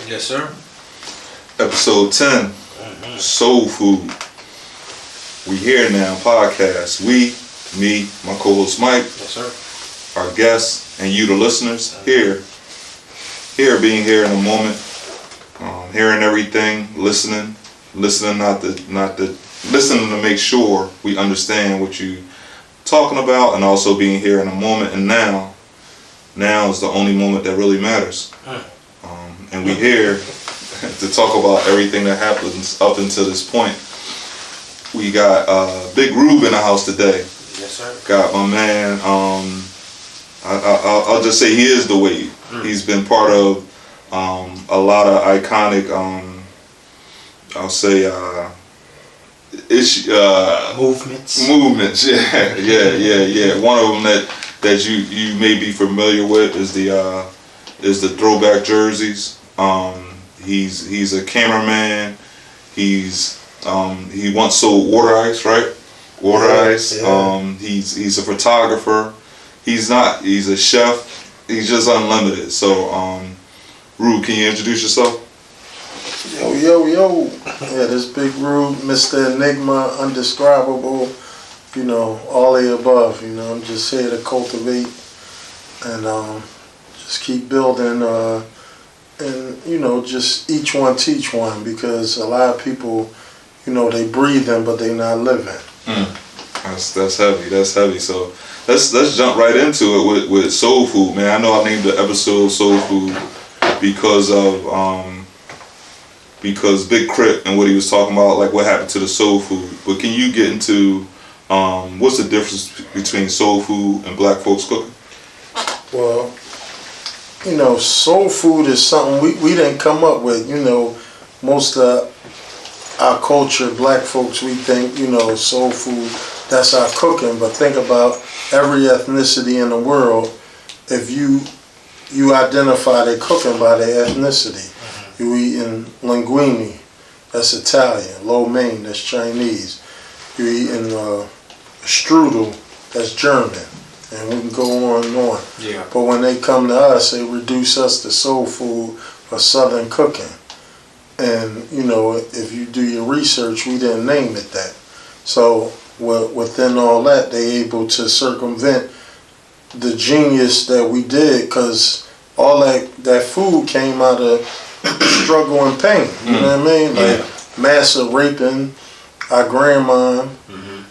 Yes, sir. Episode 10, Soul Food. We here now, podcast. We, me, my co-host Mike. Yes, sir. Our guests, and you, the listeners, here, being here in a moment, hearing everything, listening, listening to make sure we understand what you talking about, and also being here in a moment. And now is the only moment that really matters. And we here to talk about everything that happens up until this point. We got Big Rube in the house today. Yes, sir. Got my man. I'll just say he is the wave. He's been part of a lot of iconic. I'll say movements. Movements. Yeah. One of them that you may be familiar with is the Throwback jerseys. He's a cameraman. He once sold water ice, right? Water ice. Yeah. He's a photographer. He's a chef. He's just unlimited. So, Rube, can you introduce yourself? Yo. Yeah, this Big Rube, Mr. Enigma, undescribable, all the above. I'm just here to cultivate and just keep building and, just each one teach one, because a lot of people, they breathing, but they not living. That's heavy. So let's jump right into it with Soul Food, man. I know I named the episode Soul Food because Big Crit and what he was talking about, like what happened to the soul food. But can you get into what's the difference between soul food and black folks cooking? Well, soul food is something we didn't come up with. Most of our culture, black folks, we think, soul food, that's our cooking. But think about every ethnicity in the world. If you identify their cooking by their ethnicity. You eating linguine, that's Italian. Lo mein, that's Chinese. You eating strudel, that's German. And we can go on and on. Yeah. But when they come to us, they reduce us to soul food or southern cooking. And, if you do your research, we didn't name it that. So within all that, they able to circumvent the genius that we did, because all that food came out of struggle and pain. You know what I mean? Like massa raping our grandma,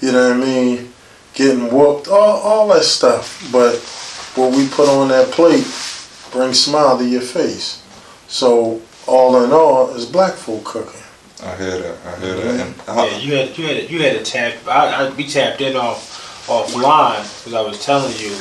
you know what I mean? Getting whooped, all that stuff. But what we put on that plate brings smile to your face. So all in all, is black folk cooking. I hear that. You had to tap. We tapped in offline because I was telling you,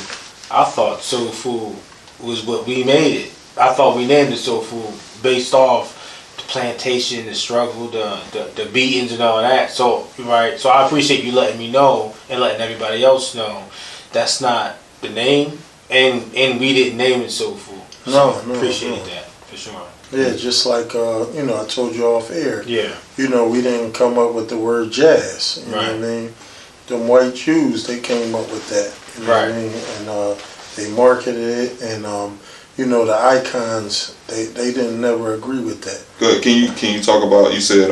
I thought soul food was what we made it. I thought we named it soul food based off the plantation, the struggle, the beatings and all that. So right. So I appreciate you letting me know and letting everybody else know that's not the name, and we didn't name it soul food. So No. Appreciate that for sure. Yeah, just like I told you off air. Yeah. We didn't come up with the word jazz. You know Right. what I mean? Them white Jews, they came up with that. You know Right. what I mean? And they marketed it, and the icons, they didn't never agree with that. Good. Can you talk about? You said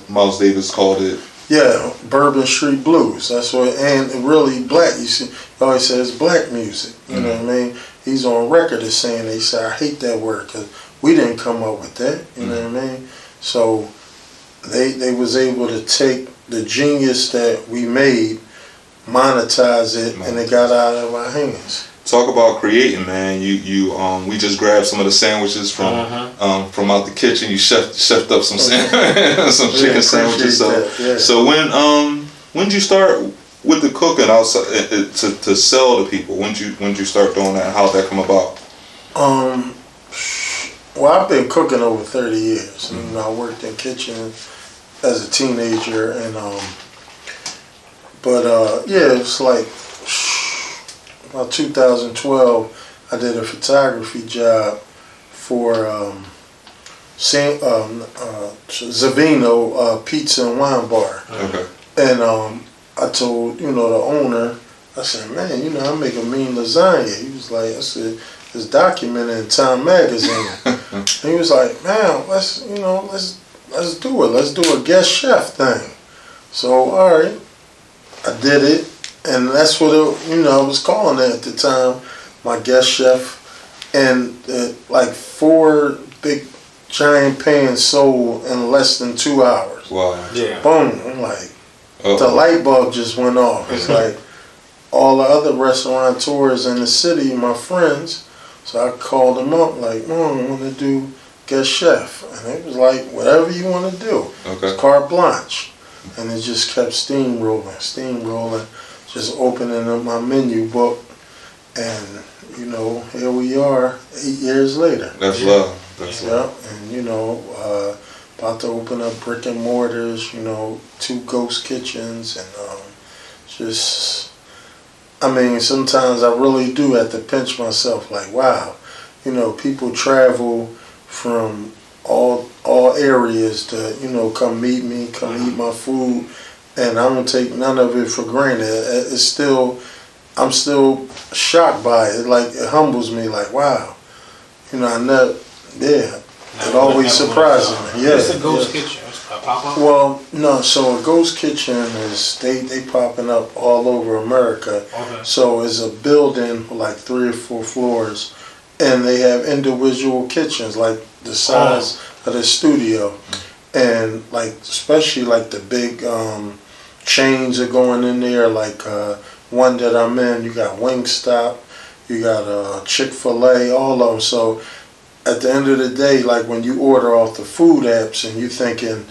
Miles Davis called it. Yeah, Bourbon Street Blues. That's what, and really black. You see, he always says black music. You know what I mean? He's on record as saying, they say, I hate that word because we didn't come up with that. You know what I mean? So they was able to take the genius that we made, monetize it, and it got out of our hands. Talk about creating, man. We just grabbed some of the sandwiches from out the kitchen. You chefed up some some chicken sandwiches. So when did you start with the cooking outside to sell to people? When did you start doing that? How'd that come about? Well, I've been cooking over 30 years. I worked in kitchen as a teenager, and it's like about 2012, I did a photography job for Zavino Pizza and Wine Bar. Okay. And I told, the owner, I said, man, I make a mean lasagna. He was like, I said, it's documented in Time Magazine. And he was like, man, let's do it. Let's do a guest chef thing. So, all right, I did it. And that's what I was calling it at the time, my guest chef. And like 4 big giant pans sold in less than 2 hours. Wow. Yeah. Boom. I'm like, the light bulb just went off. It's like all the other restaurateurs in the city, my friends. So I called them up like, Mom, I want to do guest chef. And it was like, whatever you want to do. Okay. It's carte blanche. And it just kept steamrolling, just opening up my menu book. And, here we are 8 years later. That's love. That's love. And, about to open up brick and mortars, 2 ghost kitchens. And sometimes I really do have to pinch myself like, wow, people travel from all areas to, come meet me, come eat my food, and I don't take none of it for granted. I'm still shocked by it. Like, it humbles me like, wow, it always surprises me. Yeah. It's a ghost kitchen. Pop-up? Well, no, so a ghost kitchen is, they popping up all over America. Okay. So it's a building with like 3 or 4 floors, and they have individual kitchens like the size of the studio. And like, especially like the big chains are going in there, like one that I'm in, you got Wingstop, you got Chick-fil-A, all of them. So at the end of the day, like when you order off the food apps and you thinking,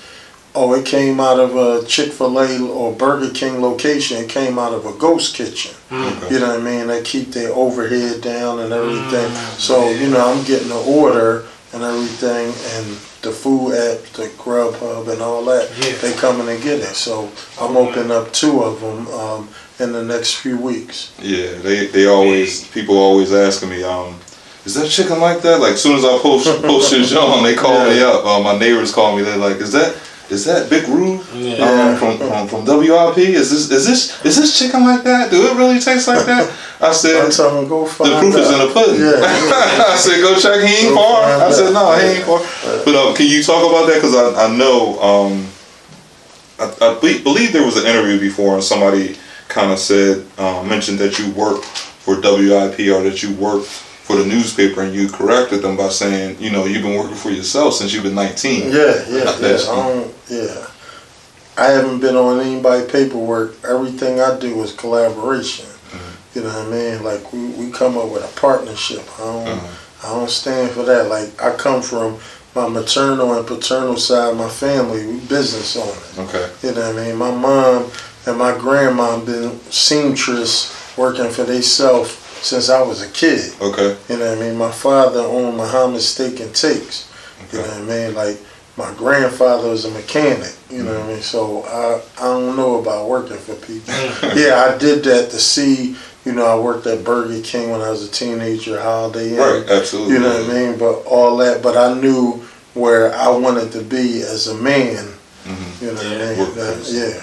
oh, it came out of a Chick-fil-A or Burger King location, it came out of a ghost kitchen. Okay. You know what I mean? They keep their overhead down and everything. So, I'm getting an order and everything, and the food app, the Grubhub and all that, they coming and get it. So I'm opening up 2 of them in the next few weeks. Yeah, they always, people always asking me, is that chicken like that? Like, as soon as I post your John, they call me up. My neighbors call me. They're like, is that Big Rube from WIP? Is this chicken like that? Do it really taste like that? I said, I tell them, go find the proof is in the pudding. I said, go check. He ain't far. I said, no, he ain't far. But can you talk about that? Because I know, I believe there was an interview before, and somebody kind of said, mentioned that you work for WIP or that you work for the newspaper, and you corrected them by saying, you've been working for yourself since you've been 19. Yeah. I haven't been on anybody's paperwork. Everything I do is collaboration. You know what I mean? Like, we come up with a partnership. I don't stand for that. Like, I come from my maternal and paternal side of my family. We business owners. Okay. You know what I mean? My mom and my grandma been seamstress working for themselves since I was a kid. Okay. You know what I mean? My father owned Muhammad Steak and Takes. Okay. You know what I mean? Like, my grandfather was a mechanic. You know what I mean? So I don't know about working for people. Yeah, I did that to see, I worked at Burger King when I was a teenager, Holiday Inn. Right, absolutely. You know what I mean? But all that, but I knew where I wanted to be as a man. You know what I mean?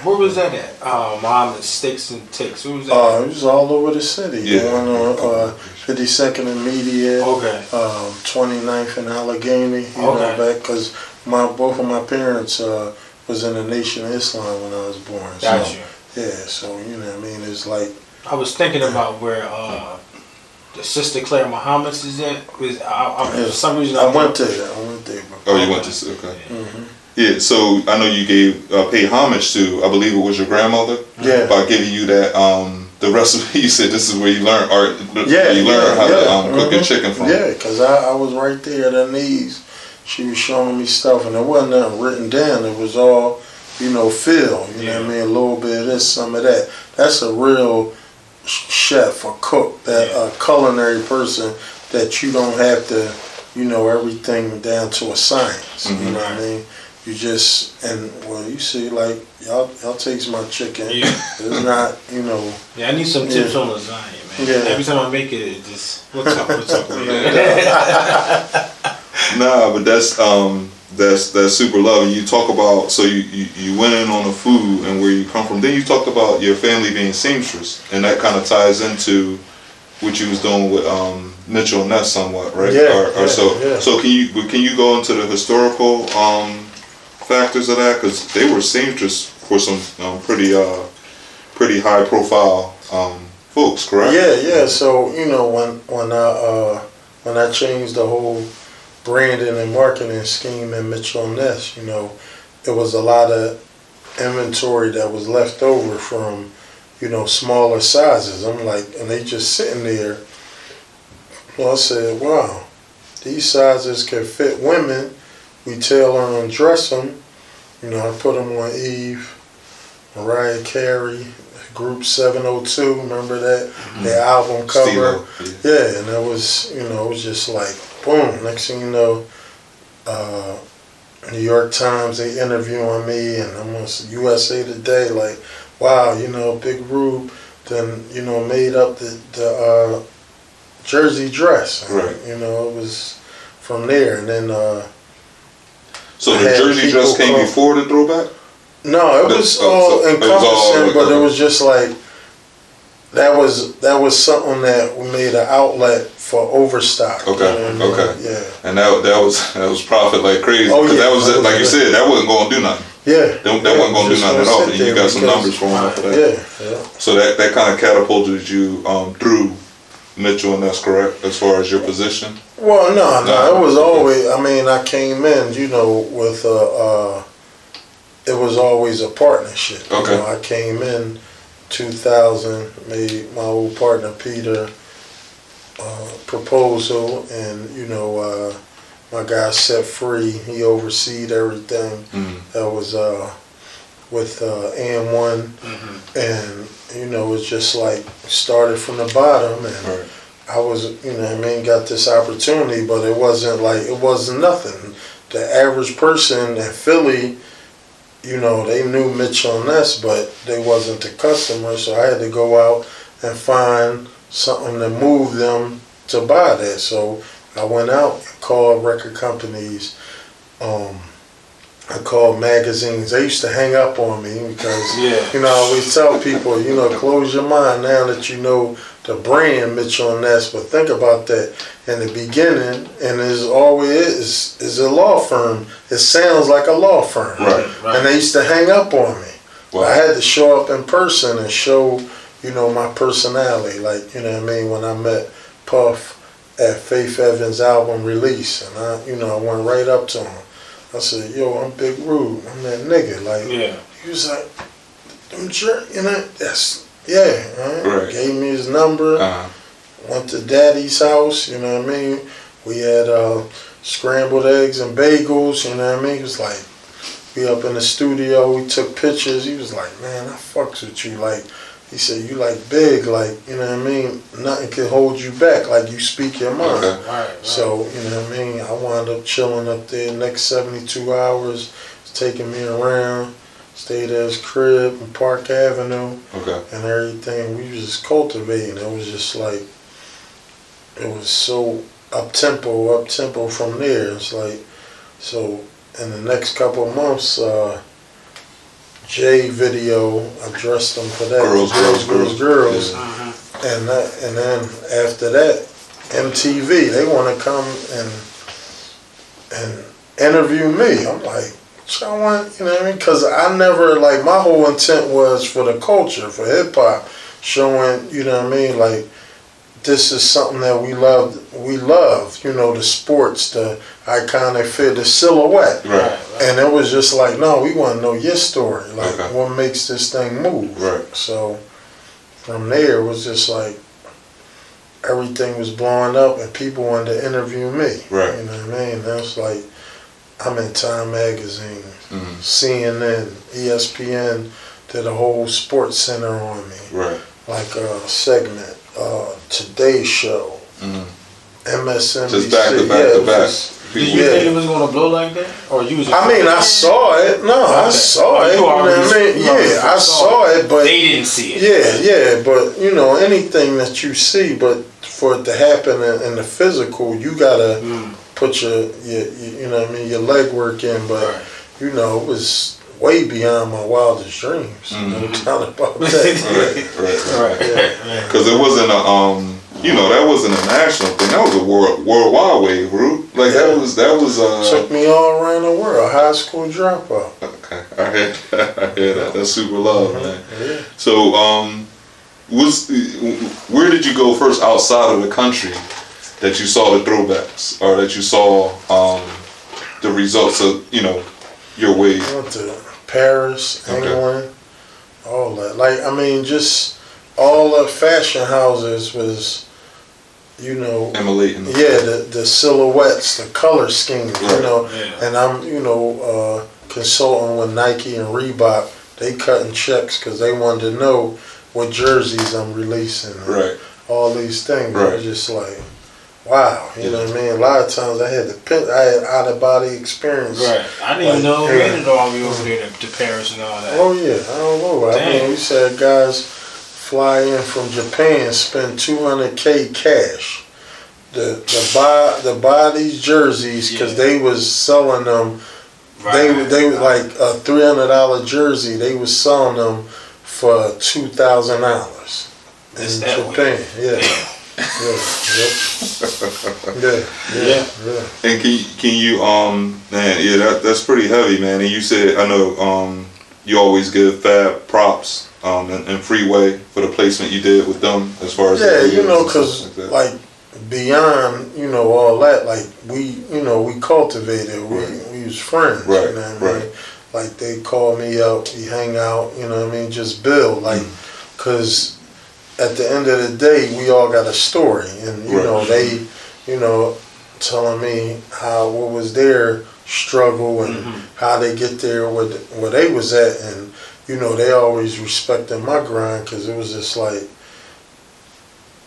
Where was that at? Muhammad Steaks and Takes. Where was that? It was all over the city. Yeah. On 52nd and Media. Okay. 29th and Allegheny. You know, back because both of my parents was in the Nation of Islam when I was born. Gotcha. So, yeah. So you know what I mean? It's like I was thinking about where the Sister Claire Muhammad's is at. For some reason I went there. Bro. Oh, you went to okay. Mm-hmm. Yeah, so I know you paid homage to, I believe it was your grandmother. Yeah. By giving you that the recipe. You said this is where you learned how to cook your chicken from. Yeah, because I was right there at her knees. She was showing me stuff, and it wasn't nothing written down. It was all, feel. You know what I mean? A little bit of this, some of that. That's a real chef or cook, that a culinary person that you don't have to, everything down to a science. You know what I mean? You just, you see, like, y'all takes my chicken. Yeah. It's not, Yeah, I need some tips on lasagna, man. Yeah. Every time I make it just, we'll talk later. Nah, but that's, that's super loving. You talk about, so you went in on the food and where you come from. Then you talked about your family being seamstress, and that kind of ties into what you was doing with Mitchell and Ness somewhat, right? So can you go into the historical factors of that, because they were seamstress for some pretty high profile folks, correct? Yeah. So when I changed the whole branding and marketing scheme in Mitchell and Ness, it was a lot of inventory that was left over from, smaller sizes. I'm like, and they just sitting there. Well, I said, wow, these sizes can fit women. We tailor and dress them. I put them on Eve, Mariah Carey, Group 702. Remember that? Mm-hmm. Their album cover. Yeah, and it was, it was just like, boom. Next thing you know, New York Times, they interviewing me, and I'm on USA Today, like, wow, Big Rube then, made up the jersey dress. And, right. It was from there. And then so the jersey dress came before the throwback? No, it was all encompassing, but it was just like, that was something that we made an outlet for overstock. Okay. Yeah. And that was profit like crazy. Oh, yeah. That was like you said, that wasn't going to do nothing. Yeah. That wasn't going to do nothing at all. And you got some numbers from off of that. Yeah. So that kind of catapulted you through Mitchell and Ness, correct? As far as your position? Well, no. It was always. I came in, with it was always a partnership. Okay. I came in 2000, made my old partner Peter proposal, and my guy Set Free, he overseed everything. Mm-hmm. That was with AM1, and it's just like started from the bottom, and right. I was got this opportunity, but it wasn't nothing. The average person in Philly, they knew Mitchell and Ness, but they wasn't the customer, so I had to go out and find something to move them to buy that. So I went out and called record companies. I called magazines. They used to hang up on me because, I always tell people, close your mind now that you know the brand Mitchell and Ness, but think about that in the beginning, and it's always is a law firm. It sounds like a law firm. Right. And they used to hang up on me. Wow. I had to show up in person and show, my personality. Like, when I met Puff at Faith Evans' album release, and I went right up to him. I said, yo, I'm Big Rube. I'm that nigga. Like, he was like, that's, right. Gave me his number. Went to Daddy's house, We had scrambled eggs and bagels, He was like, we up in the studio, we took pictures. He was like, man, I fucks with you. Like, he said, you like big, like, nothing can hold you back, like you speak your mind. Okay. Right. So, I wound up chilling up there next 72 hours, taking me around, stayed at his crib in Park Avenue, and everything. We was just cultivating. It was just like, it was so up-tempo from there. It's like, so in the next couple of months, J video, I dressed them for that. Girls. Yeah. And then after that, MTV, they want to come and interview me. I'm like, I want, because I never, like, my whole intent was for the culture, for hip hop, showing, like, this is something that we love, the sports, the iconic fit, the silhouette. Right. And it was just like, no, we want to know your story, like, what makes this thing move. Right. So from there, it was just like, everything was blowing up and people wanted to interview me. Right. You know what I mean? That's like, I'm in Time Magazine, CNN, ESPN, did a whole sports center on me. Right. Like a segment, Today Show, MSNBC. Just back to back. Did you think it was going to blow like that? Or you was I saw it. No, I saw it. I saw it, but they didn't see it. Yeah, but anything that you see, but for it to happen in the physical, you gotta put your you know what I mean, your leg work in, but you know, it was way beyond my wildest dreams. No doubt about that. Right. Because it wasn't you know, that wasn't a national thing. That was a worldwide wave, Rube. Like that was. Took me all around the world. High school dropout. Okay, I hear that. That's super love, man. Yeah. So, where did you go first outside of the country that you saw the throwbacks, or that you saw the results of, you know, your wave? I went to Paris, England, all that. Like, I mean, just all the fashion houses was, you know, emulating. Yeah, the silhouettes, the color schemes, you know. And I'm, you know, consulting with Nike and Reebok. They cutting checks because they wanted to know what jerseys I'm releasing. And all these things. It was just like, wow, you know what I mean? A lot of times I had out of body experience. Right. I didn't even know we ended all the way over there to Paris and all that. Oh yeah, I don't know. I mean, we said guys fly in from Japan, spend $200K cash to buy these jerseys because they was selling them. They were like a $300 jersey. They was selling them for $2,000 in Japan. And can you man, that's pretty heavy, man. And you said, I know you always give Fab props and Freeway for the placement you did with them as far as you know, because like beyond, you know, all that, like we cultivated, we was friends, you know what I mean? Like they call me up, we hang out, you know what I mean, just build, like, because at the end of the day, we all got a story, and you know, they, you know, telling me what was their struggle and how they get there, where they was at, and you know, they always respected my grind, because it was just like,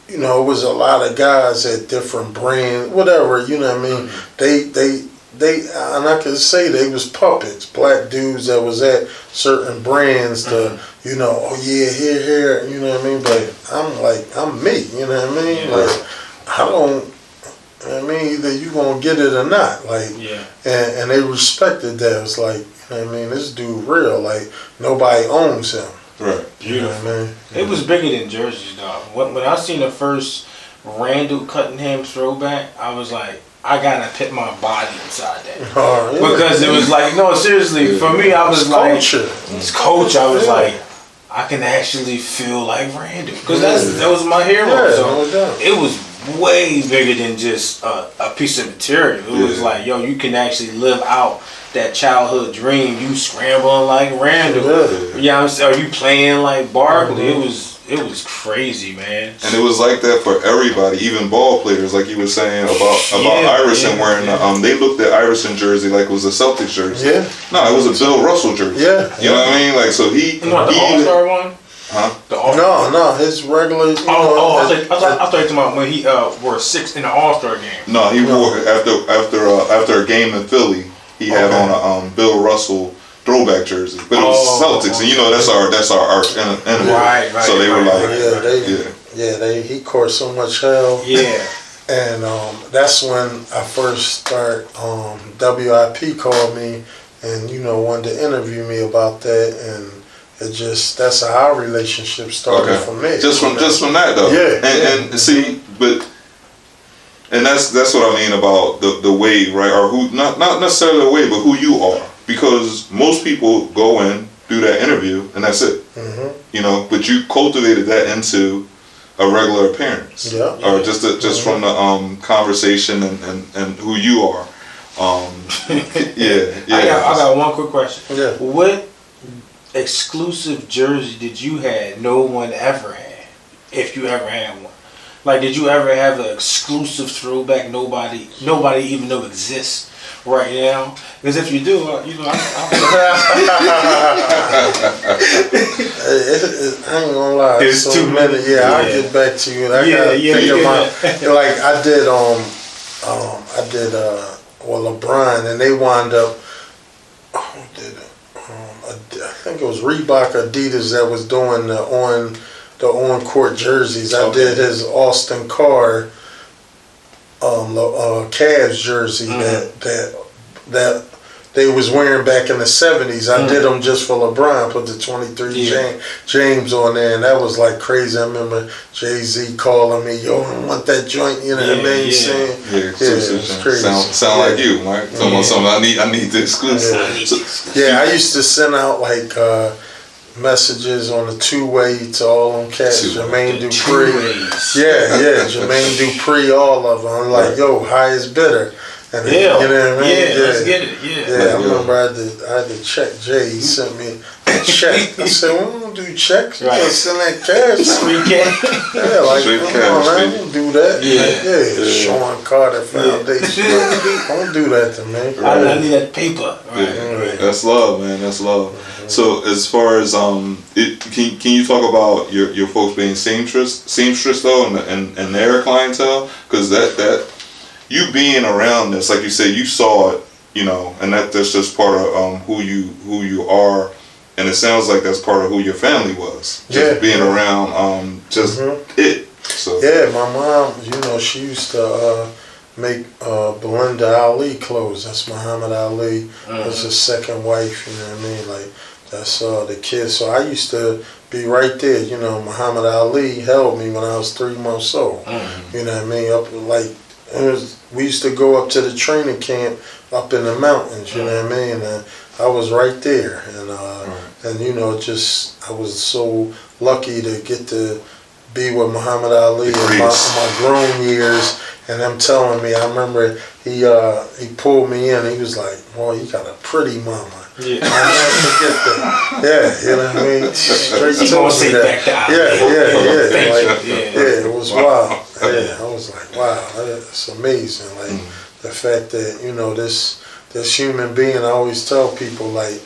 you know, it was a lot of guys at different brands, whatever, you know what I mean? They, and I can say they was puppets, black dudes that was at certain brands to, you know, oh yeah, here, you know what I mean? But I'm like, I'm me, you know what I mean? Like, I mean, either you gonna get it or not, like, and they respected that. It's like, you know what I mean, this dude real, like, nobody owns him. Right. You know what I mean? It was bigger than jerseys, dog. When I seen the first Randall Cunningham throwback, I was like, I gotta put my body inside that. Because it was like, no, seriously, for me, I was like, it's culture. I was like, I can actually feel like Randall. Because that was my hero. So it was way bigger than just a piece of material. It was like, yo, you can actually live out that childhood dream. You scrambling like Randall. Yeah, are you playing like Barkley? It was crazy, man. And it was like that for everybody, even ball players, like you were saying about Iverson wearing they looked at Iverson jersey like it was a Celtics jersey. No, it was a Bill Russell jersey. You know what I mean? Like, so he the All-Star one? Huh? No, his regular. I thought you about when he wore 6 in the All-Star game. No, he wore after a game in Philly. He had on a Bill Russell throwback jersey, but it was Celtics, and you know that's our arch enemy. Right. So they were like, he caught so much hell. Yeah. And that's when I first started. WIP called me, and you know, wanted to interview me about that, and that's how our relationship started from there. Just from that though. And see, but. And that's what I mean about the way, right? Or who, not necessarily the way, but who you are. Because most people go in, do that interview, and that's it. You know, but you cultivated that into a regular appearance. Or just from the conversation and who you are. I got one quick question. Yeah. What exclusive jersey did you have no one ever had, if you ever had one? Like, did you ever have an exclusive throwback nobody even know exists right now? Because if you do, you know, I ain't gonna lie. There's so too many. I'll get back to you. I gotta think about, like I did. LeBron, and they wound up. Who did it? I think it was Reebok, Adidas that was doing the on-court jerseys. I did his Austin Carr Cavs jersey that they was wearing back in the 70s. I did them just for LeBron, put the 23 James on there, and that was like crazy. I remember Jay-Z calling me, yo, I want that joint, you know what I mean? Saying, it was crazy. Sound like you, Mike. Something I need the exclusive. I used to send out like messages on the two-way to all them cats, Jermaine Dupri. Jermaine Dupri, all of them. I'm like, yo, highest bidder. And you know what I mean? Let's get it. I remember I had to check Jay. He sent me a check. I said, well, we don't do checks. You just send that cash. Free cash. Like, come on, man, I don't do that. Sean Carter Foundation. Don't do that to me. I need that paper. Right. That's love, man. That's love. So as far as can you talk about your folks being seamstress though, and their clientele? Because that you being around this, like you said, you saw it, you know, and that's just part of who you are, and it sounds like that's part of who your family was. Just being around, it. So my mom, you know, she used to make Belinda Ali clothes. That's Muhammad Ali. That's his second wife. You know what I mean? Like that's the kid. So I used to be right there. You know, Muhammad Ali held me when I was 3 months old. You know what I mean? Up like. We used to go up to the training camp up in the mountains, you know what I mean? And I was right there, and you know, just I was so lucky to get to be with Muhammad Ali in my grown years, and them telling me. I remember he pulled me in. He was like, "Boy, you got a pretty mama." Yeah. I never forget that. You know what I mean? Straight to me that. It was wild. I was like, wow, that's amazing. Like the fact that, you know, this human being, I always tell people, like,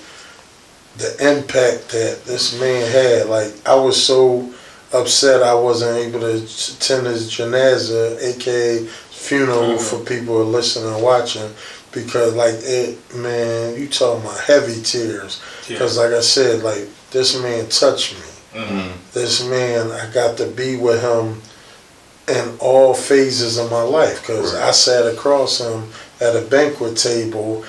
the impact that this man had. Like, I was so upset I wasn't able to attend his janazah, aka funeral for people who are listening and watching, because, like, man, you talking about heavy tears. Because, like I said, like, this man touched me. This man, I got to be with him in all phases of my life, because I sat across him at a banquet table.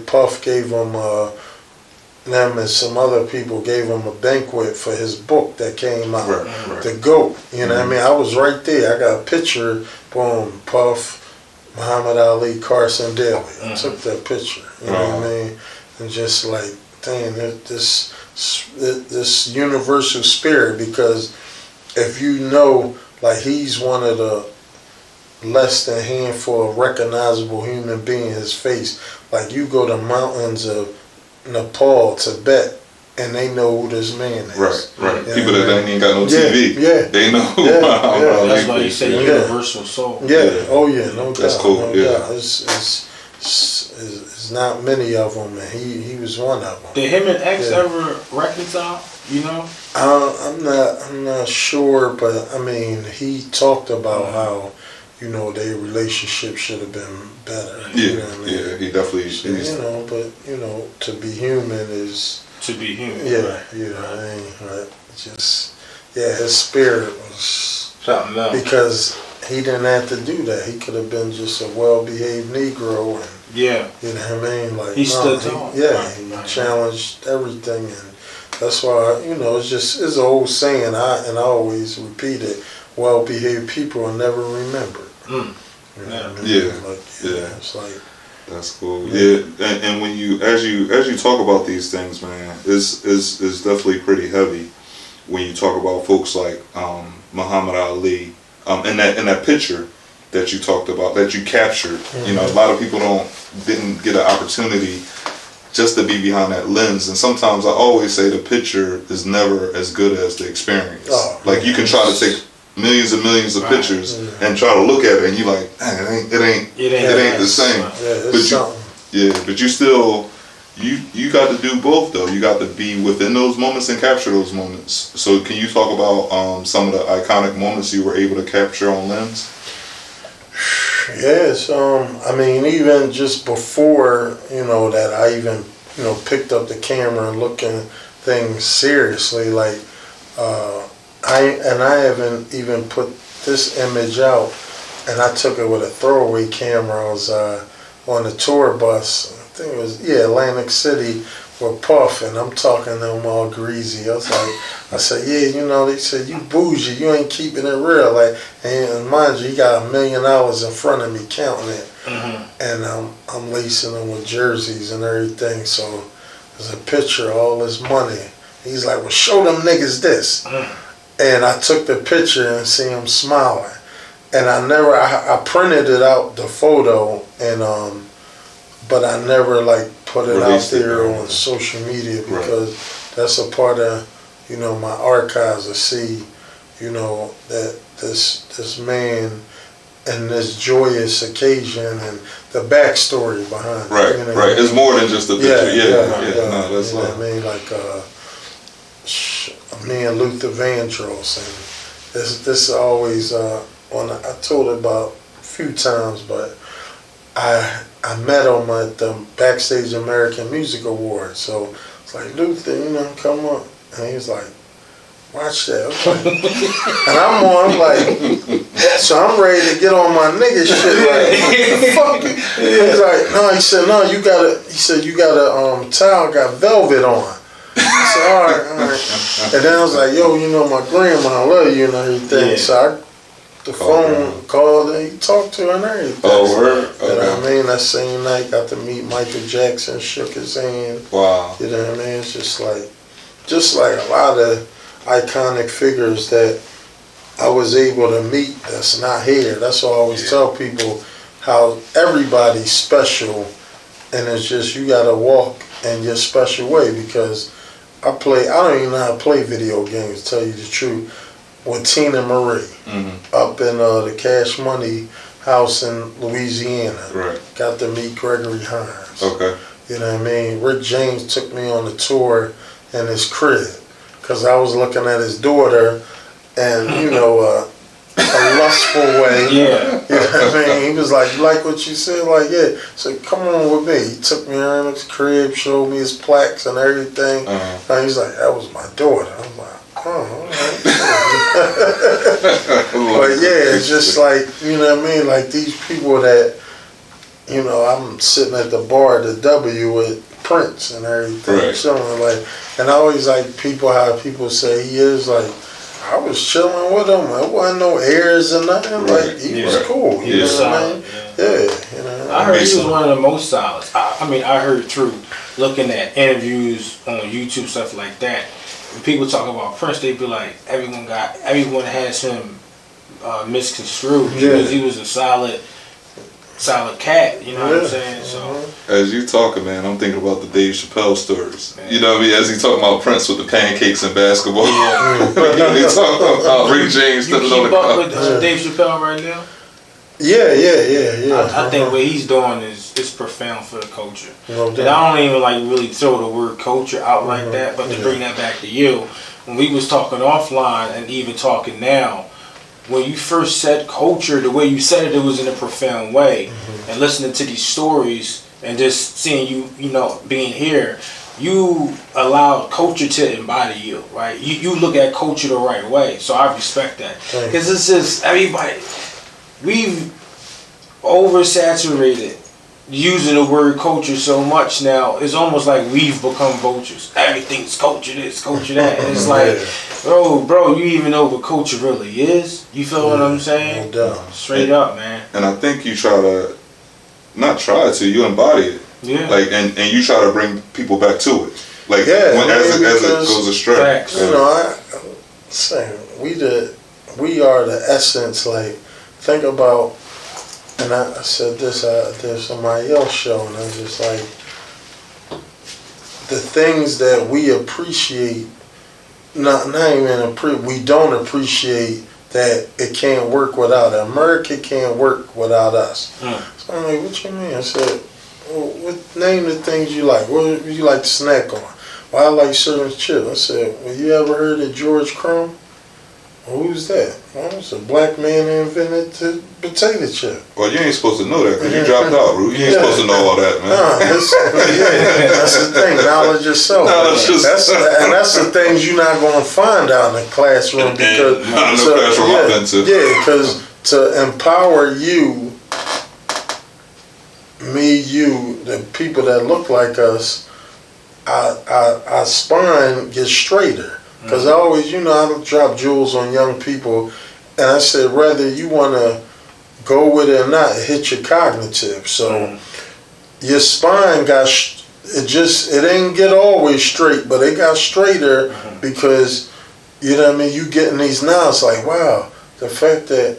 Puff gave him them and some other people gave him a banquet for his book that came out, The GOAT. You know what I mean? I was right there. I got a picture, boom, Puff, Muhammad Ali, Carson Daly. I took that picture, you know what I mean? And just like, dang, this universal spirit, because if you know, like, he's one of the less than handful of recognizable human beings, his face. Like, you go to mountains of Nepal, Tibet, and they know who this man is. Right. People that ain't even got no TV. They know who That's why you say universal soul. No doubt. That's cool. No doubt. It's not many of them, and he was one of them. Did him and X ever reconcile? You know? I'm not sure, but I mean, he talked about how, you know, their relationship should have been better. You know what I mean? He definitely. So, you know, but you know, to be human is to be human. You know what I mean? Right? Just his spirit was something else, because he didn't have to do that. He could have been just a well-behaved Negro, and you know what I mean? Like, he stood tall. He challenged everything, and that's why, you know, it's an old saying, and I always repeat it: well-behaved people are never remembered. You know what I mean? It's like, that's cool. And when as you talk about these things, man, it's definitely pretty heavy when you talk about folks like Muhammad Ali, in that picture that you talked about, that you captured. You know, a lot of people didn't get an opportunity just to be behind that lens, and sometimes I always say the picture is never as good as the experience. Like, you can try to take millions and millions of pictures and try to look at it, and you like, it ain't the same. But you still you got to do both though. You got to be within those moments and capture those moments. So can you talk about some of the iconic moments you were able to capture on lens? Yes, I mean, even just before, you know, that I even, you know, picked up the camera and looking things seriously, like I haven't even put this image out. and I took it with a throwaway camera. I was on the tour bus. I think it was Atlantic City with Puff, and I'm talking to them all greasy. I said, yeah, you know, they said you bougie, you ain't keeping it real. Like, and mind you, he got $1 million in front of me counting it, and I'm lacing them with jerseys and everything. So there's a picture of all this money. He's like, well, show them niggas this. And I took the picture and see him smiling. And I printed it out, the photo, and but I never like put it out there on social media because that's a part of, you know, my archives to see, you know, that this man and this joyous occasion and the backstory behind it. Right, you know right. It's more than just a picture. Yeah. No, that's you know what I mean? Like me and Luther Vandross, and this always when I told it about a few times, but I met him at the Backstage American Music Awards. So it's like, Luther, you know, come on. And he was like, watch that. Like, and I'm like, so I'm ready to get on my nigga shit. Like, what the fuck? He's like, no, he said, no, you got a towel, got velvet on. I said, all right. And then I was like, yo, you know, my grandma, I love you and everything. Yeah. So the phone called and he talked to her and everything. Oh, word? Okay. You know what I mean? That same night, got to meet Michael Jackson, shook his hand. Wow. You know what I mean? It's just like a lot of iconic figures that I was able to meet that's not here. That's why I always tell people how everybody's special, and it's just you gotta walk in your special way, because I don't even know how to play video games, to tell you the truth, with Tina Marie up in the Cash Money house in Louisiana. Right. Got to meet Gregory Hines. Okay. You know what I mean? Rick James took me on the tour in his crib because I was looking at his daughter, and you know, a lustful way. Yeah. You know what I mean? He was like, you like what you said? Like, yeah. So come on with me. He took me around his crib, showed me his plaques and everything. And he's like, that was my daughter. I'm like, oh, all right. But yeah, it's just like, you know what I mean? Like these people that, you know, I'm sitting at the bar at the W with Prince and everything. Right. Chilling, like, and I always like how people say he is like, I was chilling with him. There wasn't no airs or nothing. Like, he was cool. He was solid. Yeah, you know. I heard he was one of the most solid. I mean, I heard through looking at interviews on YouTube, stuff like that. When people talk about Prince, they be like, everyone has him misconstrued because he was a solid cat, you know what I'm saying? So as you talking, man, I'm thinking about the Dave Chappelle stories. Man. You know what I mean? As he talking about Prince with the pancakes and basketball. Yeah. He talking about Rick James stepping on the cup. You keep up with Dave Chappelle right now? Yeah. I think what he's doing is profound for the culture. No doubt. And I don't even like really throw the word culture out like that, but to bring that back to you, when we was talking offline and even talking now, when you first said culture, the way you said it was in a profound way. And listening to these stories and just seeing you know, being here, you allow culture to embody you, right? You look at culture the right way. So I respect that. Because it's just, everybody, we've oversaturated using the word culture so much now. It's almost like we've become vultures. Everything's culture this, culture that. And it's like, bro, you even know what culture really is? You feel what I'm saying? No doubt. Straight up, man. And I think you you embody it. Yeah. Like, and you try to bring people back to it. Like, as it goes astray. Facts. You know, I'm saying, we are the essence. Like, think about, and I said this, there's somebody else show, and I was just like, the things that we appreciate, we don't appreciate that it can't work without it. America can't work without us. So I'm like, what you mean? I said, well, name the things you like. What do you like to snack on? Well, I like certain chips. I said, well, you ever heard of George Crumb? Well, who's that? Well, it's a black man who invented the potato chip. Well, you ain't supposed to know that because you dropped out, Rube. You ain't supposed to know all that, man. That's the thing. Knowledge yourself. That's the things you're not going to find out in the classroom because because to empower you, me, you, the people that look like us, our spine gets straighter. Because I always, I drop jewels on young people, and I said, whether you want to go with it or not, it hit your cognitive. So your spine got, it ain't get always straight, but it got straighter because, you know what I mean, you getting these now, it's like, wow, the fact that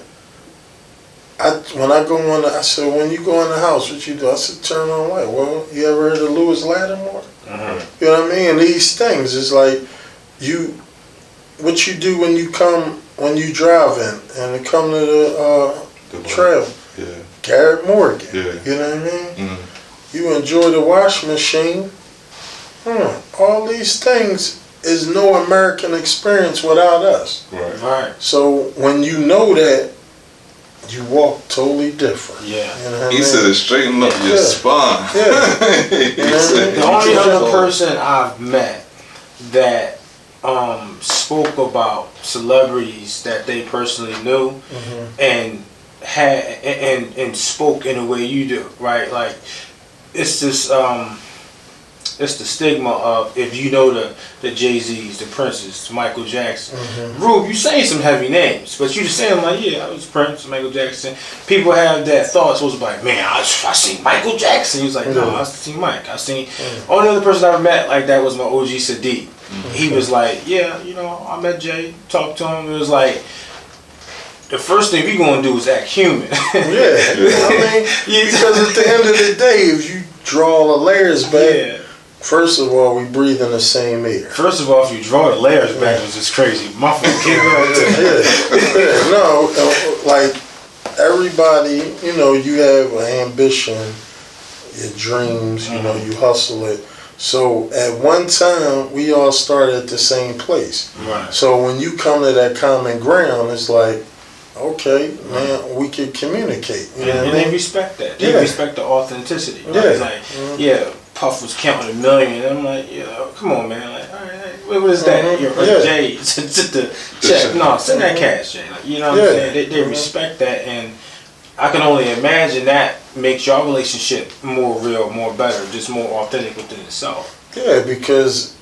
when I go on, I said, when you go in the house, what you do? I said, turn on light. Well, you ever heard of Lewis Lattimore? You know what I mean? And these things, it's like, what you do when you driving and come to the trail. Yeah. Garrett Morgan. Yeah. You know what I mean? You enjoy the washing machine. All these things is no American experience without us. Right. So when you know that, you walk totally different. Yeah. You know what He I mean? said it straighten up your spine. Yeah. The only other person I've met that spoke about celebrities that they personally knew and had and spoke in the way you do, right? Like it's this it's the stigma of, if you know the Jay-Z's, the Princes, Michael Jackson. Rube, you saying some heavy names, but you just saying like, yeah, I was Prince, Michael Jackson. People have that thought, so it's like, man, I seen Michael Jackson. He was like, no, I seen Mike. I seen. Only other person I ever met like that was my OG Sadiq. He was like, yeah, I met Jay, talked to him. It was like, the first thing we gonna do is act human. I mean, because at the end of the day, if you draw the layers back, first of all, we breathe in the same air. First of all, if you draw the layers back, it's just crazy. My phone came out. No, like everybody, you have an ambition, your dreams, you hustle it. So at one time, we all started at the same place. Right. So when you come to that common ground, it's like, okay, man, we can communicate. You know what I mean? They respect that. They respect the authenticity. Right? Yeah. It's like, Puff was counting $1 million. And I'm like, come on, man. Like, all right, what is that? Jay, send the check. No, send that cash, Jay. Like, you know what I'm saying? They respect that, and I can only imagine that makes your relationship more real, more better, just more authentic within itself. Yeah, because,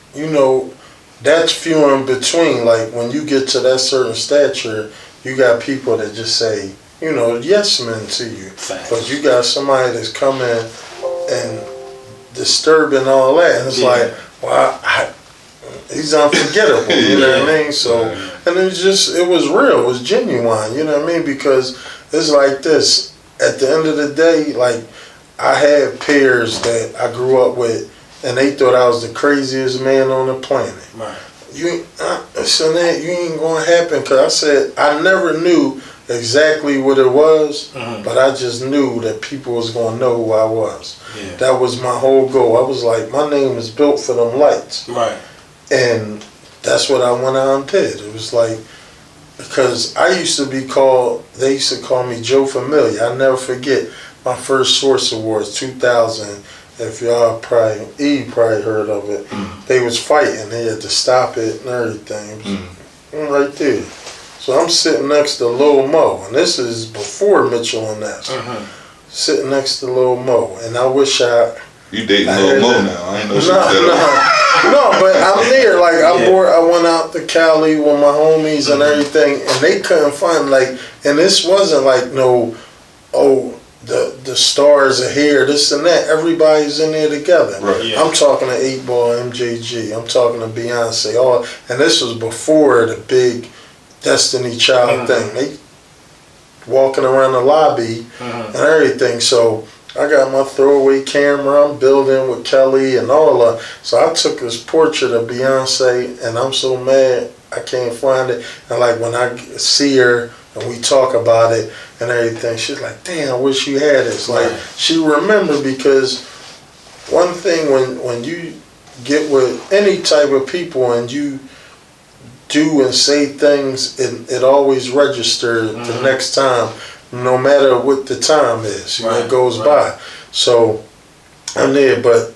that's few in between. Like, when you get to that certain stature, you got people that just say, yes men to you. Facts. But you got somebody that's coming and disturbing all that. And it's like, well, he's unforgettable. You know what I mean? So, and it was real. It was genuine. You know what I mean? Because it's like this. At the end of the day, like, I had peers that I grew up with, and they thought I was the craziest man on the planet. Right. You ain't gonna happen, because I said I never knew exactly what it was, but I just knew that people was gonna know who I was. Yeah. That was my whole goal. I was like, my name is built for them lights. Right. And that's what I went out and did. It was like, because I used to be called, they used to call me Joe Familia. I'll never forget my first Source Awards, 2000. If y'all probably heard of it. They was fighting. They had to stop it and everything. Right there. So I'm sitting next to Lil Mo, and this is before Mitchell and Ness. Sitting next to Lil Mo, and I wish You dating Lil Mo now? I ain't know No, but I'm there. Like I went out to Cali with my homies and everything, and they couldn't find and this wasn't like the stars are here, this and that. Everybody's in there together. Right. Yeah. I'm talking to 8 Ball, MJG. I'm talking to Beyonce. And this was before the big Destiny Child thing. They walking around the lobby and everything. So I got my throwaway camera. I'm building with Kelly and all that. So I took this portrait of Beyonce, and I'm so mad I can't find it. And like when I see her and we talk about it and everything, she's like, damn, I wish you had it. It's like she remembered, because one thing when you get with any type of people and you do and say things, it always registers the next time, no matter what the time is. It goes by. So I'm there, but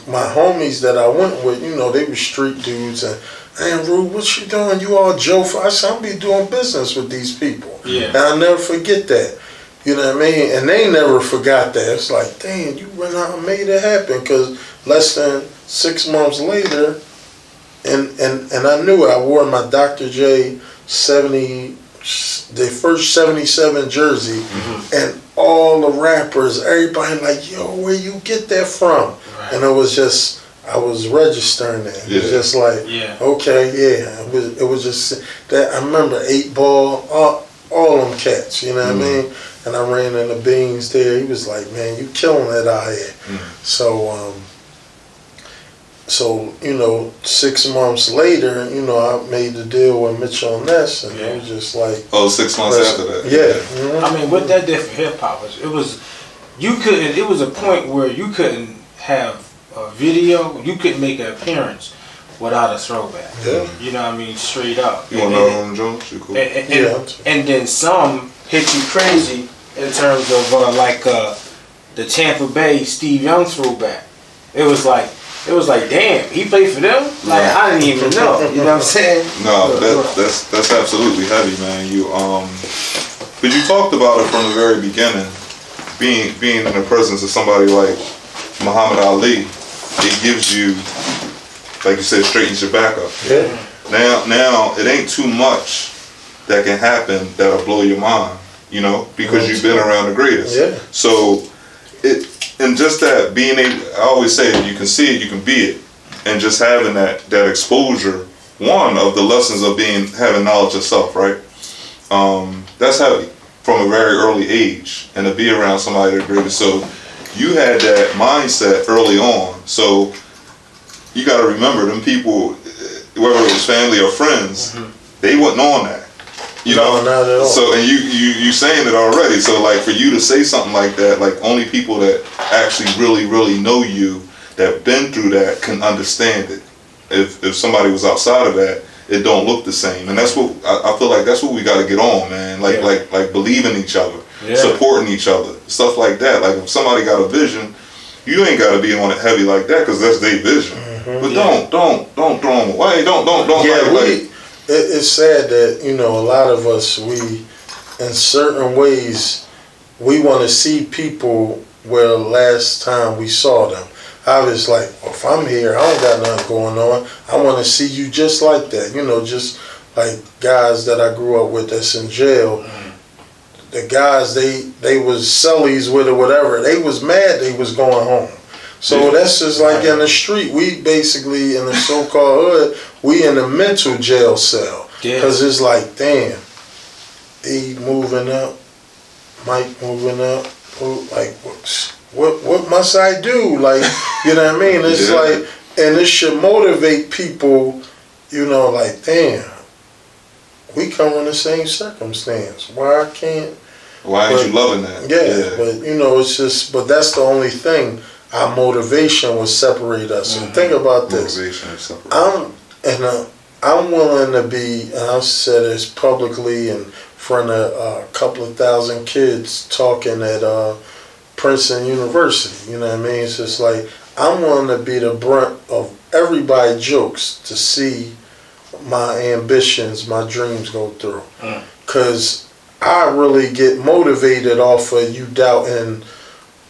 my homies that I went with, they were street dudes, and "Man, Rube, what you doing? You all Joe?" I said, "I'm be doing business with these people." Yeah. And I'll never forget that. You know what I mean? And they never forgot that. It's like, dang, you went out and made it happen. Because less than 6 months later, and I knew it. I wore my Dr. J 70, the first 77 jersey, and all the rappers, everybody like, yo, where you get that from? Right. And it was just, I was registering it. It was just like, okay, yeah. It was just that. I remember 8 Ball, all them cats, you know what I mean? And I ran into Beans there. He was like, man, you killing it out here. So, you know, 6 months later, you know, I made the deal with Mitchell and Ness, and it was just like... Oh, 6 months after that. Yeah. I mean, what that did for hip-hop was, it was a point where you couldn't have a video, you couldn't make an appearance without a throwback. Yeah. You know what I mean? Straight up. You want to know Jones? You cool? And then some hit you crazy in terms of the Tampa Bay Steve Young throwback. It was like, damn, he played for them? Like, I didn't even know. You know what I'm saying? No, that's absolutely heavy, man. But you talked about it from the very beginning. Being in the presence of somebody like Muhammad Ali, it gives you, like you said, straightens your back up. Yeah. Now it ain't too much that can happen that'll blow your mind, you know, because you've been around the greatest. Yeah. So and just that being able, I always say, if you can see it, you can be it, and just having that exposure, one of the lessons of having knowledge of self, right? That's heavy from a very early age, and to be around somebody the greatest. So you had that mindset early on. So you got to remember, them people, whether it was family or friends, they wasn't on that. You know, not at all. So, and you saying it already. So, like, for you to say something like that, like, only people that actually really know you, that been through that, can understand it. If somebody was outside of that, it don't look the same. And that's what I feel like. That's what we got to get on, man. Like believing each other, supporting each other, stuff like that. Like, if somebody got a vision, you ain't got to be on it heavy like that, because that's their vision. But don't throw them away. Don't. It's sad that, you know, a lot of us, we, in certain ways, we want to see people where last time we saw them. I was like, well, if I'm here, I don't got nothing going on. I want to see you just like that. You know, just like guys that I grew up with that's in jail. The guys, they was cellies with or whatever. They was mad they was going home. So that's just like in the street. We basically, in the so-called hood, we in a mental jail cell. Because it's like, damn, he moving up, Mike moving up. Like, what must I do? Like, you know what I mean? It's like, and it should motivate people, you know, like, damn, we come in the same circumstance. Why ain't you loving that? Yeah, but, you know, it's just, but that's the only thing. Our motivation will separate us. And think about this. Motivation is separate. I'm willing to be, and I've said this publicly in front of a couple of thousand kids talking at Princeton University. You know what I mean? It's just like, I'm willing to be the brunt of everybody's jokes to see my ambitions, my dreams go through. Because I really get motivated off of you doubting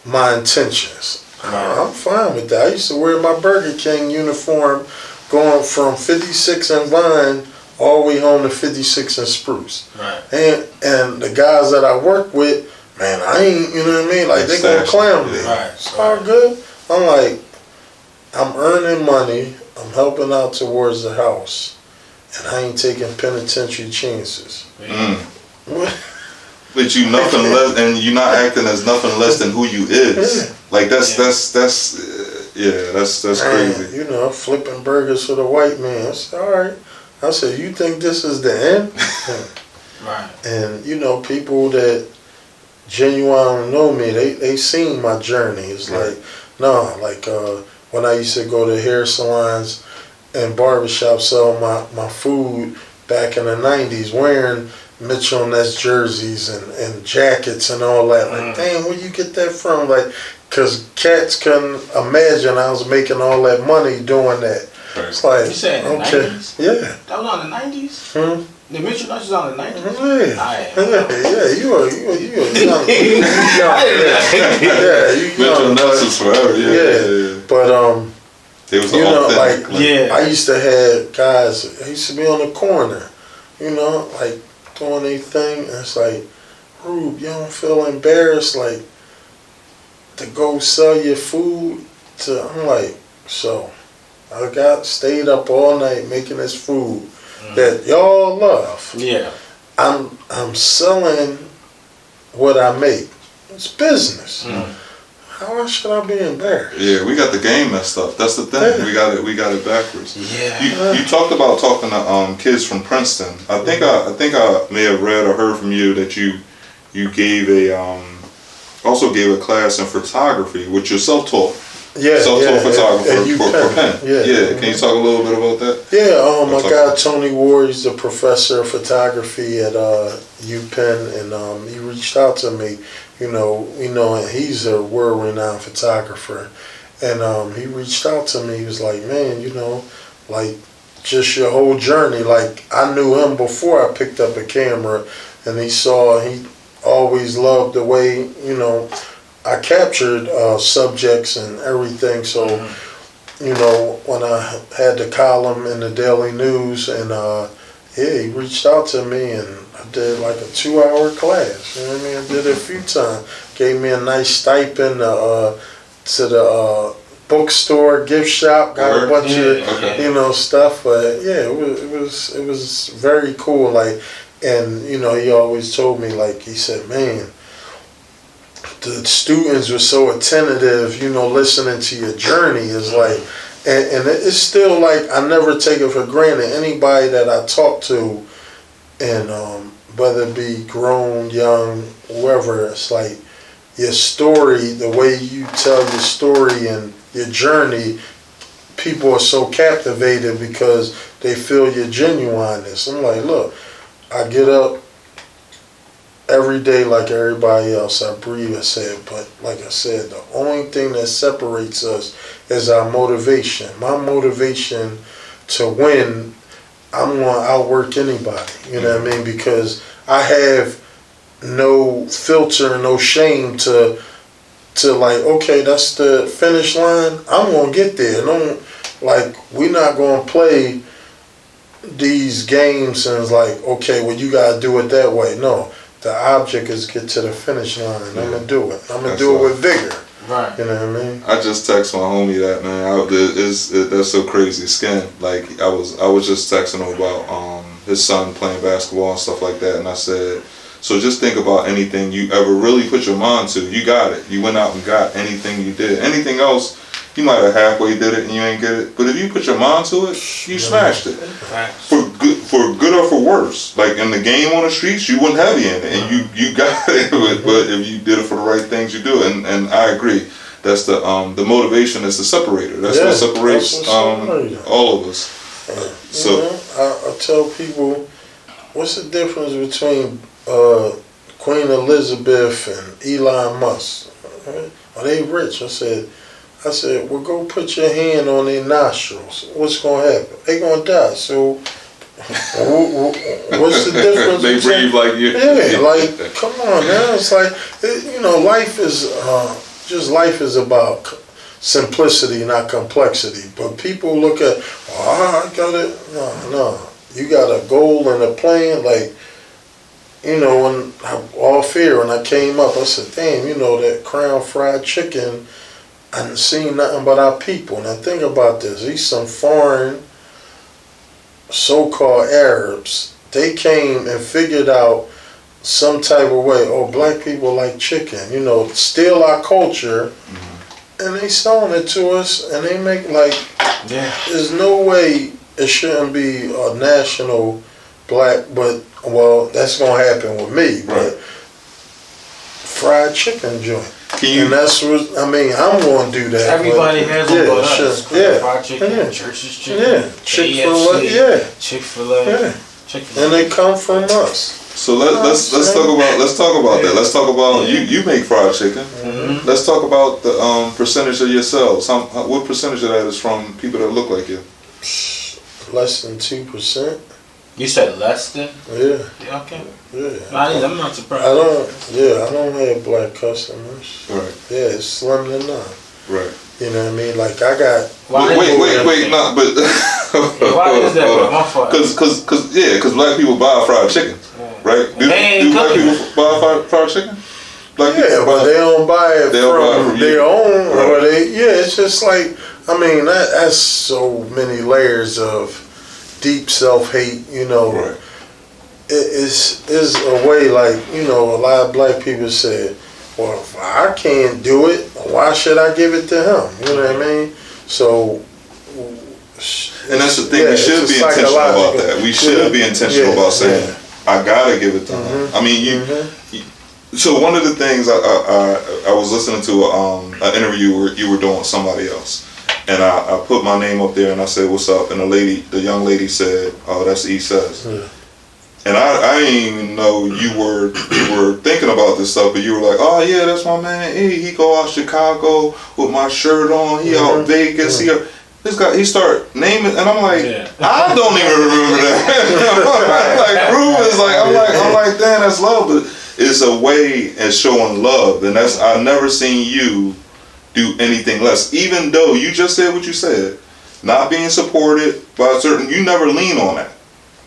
my intentions. I'm fine with that. I used to wear my Burger King uniform going from 56 and Vine all the way home to 56 and Spruce. Right. And the guys that I work with, man, I ain't, you know what I mean? Like, they gonna clown me. Right. It's all good. I'm like, I'm earning money, I'm helping out towards the house, and I ain't taking penitentiary chances. But you nothing less, and you're not acting as nothing less than who you is. Like that's crazy. You know, flipping burgers for the white man. I said, all right. I said, you think this is the end? Right. And you know, people that genuinely know me, they seen my journey. It's like, no, like when I used to go to hair salons and barbershops, sell my food back in the 90s, wearing Mitchell and Ness jerseys and jackets and all that. Like, damn, where you get that from? Like, because cats couldn't imagine I was making all that money doing that. It's like, You said in the okay, 90s? yeah. That was on the 90s? Hmm? The Mitchell Ness was on the 90s? Yeah, you are young. Mitchell Ness is forever. Yeah. But They was you know, authentic. Yeah. I used to have guys. I used to be on the corner, you know, like doing their thing. And it's like, Rube, you don't feel embarrassed, like to go sell your food to? I'm like, so I stayed up all night making this food that y'all love. Yeah. I'm selling what I make. It's business. How should I be embarrassed? Yeah, we got the game messed up. That's the thing. Yeah. We got it backwards. Yeah. You talked about talking to kids from Princeton. I think I may have read or heard from you that you gave also gave a class in photography, which you're self-taught. Self-taught photographer for Penn. Yeah. Can you talk a little bit about that? Yeah, my guy Tony Ward, he's the professor of photography at UPenn, and he reached out to me. You know, he's a world-renowned photographer, and he reached out to me. He was like, man, you know, like just your whole journey. Like I knew him before I picked up a camera, and he always loved the way, you know, I captured subjects and everything. So, you know, when I had the column in the Daily News, and he reached out to me, and I did like a 2-hour class. You know what I mean? I did it a few times. Gave me a nice stipend to the bookstore, gift shop. Got a bunch of you know stuff. But yeah, it was very cool. Like, and you know, he always told me, like, he said, man, the students were so attentive, you know, listening to your journey is like, and it's still like, I never take it for granted. Anybody that I talk to, and whether it be grown, young, whoever, it's like your story, the way you tell your story and your journey, people are so captivated because they feel your genuineness. I'm like, look, I get up every day like everybody else. I breathe, I said, but like I said, the only thing that separates us is our motivation. My motivation to win, I'm going to outwork anybody, you know what I mean? Because I have no filter, no shame to like, okay, that's the finish line. I'm going to get there. Like, we're not going to play these games and it's like, okay, well, you got to do it that way. No. The object is get to the finish line, and I'm gonna do it. I'm gonna do it with vigor. Right. You know what I mean? I just text my homie that, man. That's so crazy. Skin. Like I was just texting him about his son playing basketball and stuff like that, and I said, so just think about anything you ever really put your mind to. You got it. You went out and got anything you did. Anything else, you might have halfway did it and you ain't get it. But if you put your mind to it, you smashed it. For good or for worse. Like in the game on the streets, you wasn't heavy in it, and you got it. But if you did it for the right things, you do it. And I agree. That's the motivation is the separator. That's what separates all of us. So you know, I tell people, what's the difference between Queen Elizabeth and Elon Musk? Are they rich? I said, well, go put your hand on their nostrils. What's going to happen? They going to die. So, what's the difference? They breathe like you. Yeah, like, come on, man. It's like, you know, life is about simplicity, not complexity. But people look at, I got it. No. You got a goal and a plan. Like, you know, when I came up, I said, damn, you know, that Crown Fried Chicken, I didn't see nothing but our people. Now think about this. These some foreign so-called Arabs. They came and figured out some type of way, oh, black people like chicken, you know, steal our culture, and they selling it to us, and they make like, there's no way it shouldn't be a national black, but, well, that's going to happen with me, but fried chicken joint. And that's what, I mean, I'm going to do that. Everybody has them but us. Fried chicken, Church's chicken, Chick-fil-A, Chick-fil-A. And they come from us. So let's talk about that. Let's talk about you make fried chicken. Let's talk about the percentage of your sales. What percentage of that is from people that look like you? Less than 2%. You said less than? Yeah. Yeah, okay. Yeah. I'm not surprised. I don't have black customers. Right. Yeah, it's slim to none. Right. You know what I mean? Like I got. Wait, no, but. Why is that? My fault. Because black people buy fried chicken, right? Do black people buy fried chicken? Black people but they don't buy it from their own, or it's just like, I mean, that's so many layers of deep self-hate, you know. Right. It's a way, like, you know, a lot of black people said, well, if I can't do it, why should I give it to him? You know what I mean? So, and that's the thing, we should be intentional about that. We should be intentional about saying, I gotta give it to him. I mean, so one of the things I was listening to an interview where you were doing with somebody else, and I put my name up there and I said, "What's up?" And the young lady said, "Oh, that's E Says." And I didn't even know you were thinking about this stuff, but you were like, "Oh yeah, that's my man. He go out Chicago with my shirt on. He out Vegas. He start naming," and I'm like, I don't even remember that. Like Rube is like, I'm like, damn, that's love, but it's a way of showing love, and I've never seen you do anything less. Even though you just said what you said, not being supported by you never lean on that.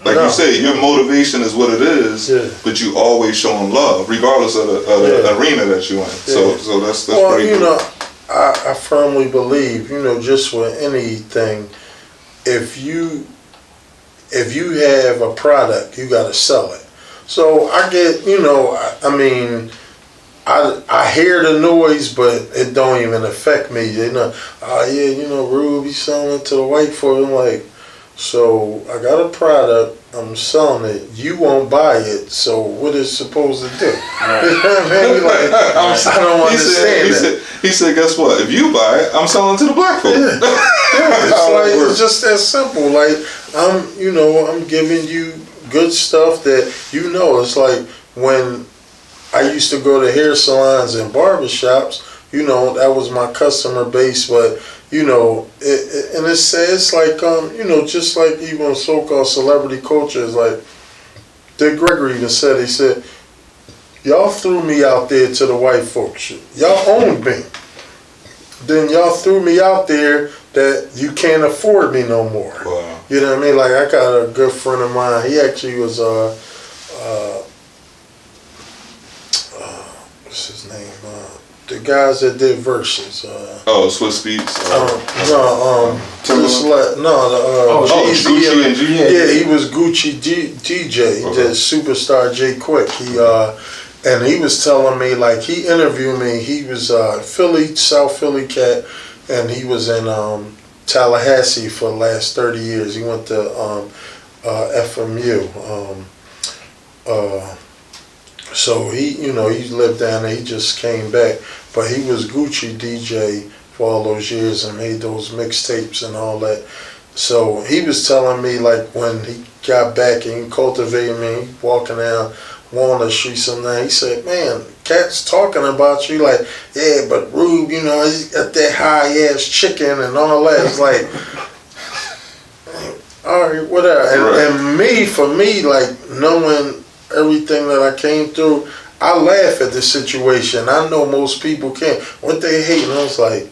Like you say, your motivation is what it is, but you always showing love, regardless of the arena that you're in. So that's well, pretty you cool. know, I firmly believe, you know, just with anything, if you have a product, you got to sell it. So I get, you know, I mean, I hear the noise, but it don't even affect me. You know, you know, Rube, he's selling it to the white folk. I'm like, so I got a product, I'm selling it, you won't buy it, so what is it supposed to do? Right. You know what I mean? Like, I don't understand that. He said, guess what? If you buy it, I'm selling to the black folk. It's just that simple. Like, I'm giving you good stuff that, you know, it's like when I used to go to hair salons and barbershops, you know, that was my customer base, but you know, and it's like, you know, just like even so-called celebrity culture is like, Dick Gregory even said, he said, y'all threw me out there to the white folks. Y'all owned me. Then y'all threw me out there that you can't afford me no more. Wow. You know what I mean? Like, I got a good friend of mine. He actually was, what's his name? The guys that did Versus. Swiss Beats. Gucci and G. Yeah, he was Gucci DJ. He did Superstar J Quick. And he was telling me, like, he interviewed me. He was South Philly cat, and he was in Tallahassee for the last 30 years. He went to FMU. So he lived down there. He just came back, but he was Gucci DJ for all those years and made those mixtapes and all that. So he was telling me, like, when he got back and he cultivated me, walking down Walnut Street sometime, he said, "Man, cats talking about you, like, yeah, but Rube, you know, he's got that high ass chicken and all that." It's like, all right, whatever. And for me, like, knowing everything that I came through, I laugh at the situation. I know most people can't. What they hate, and I was like,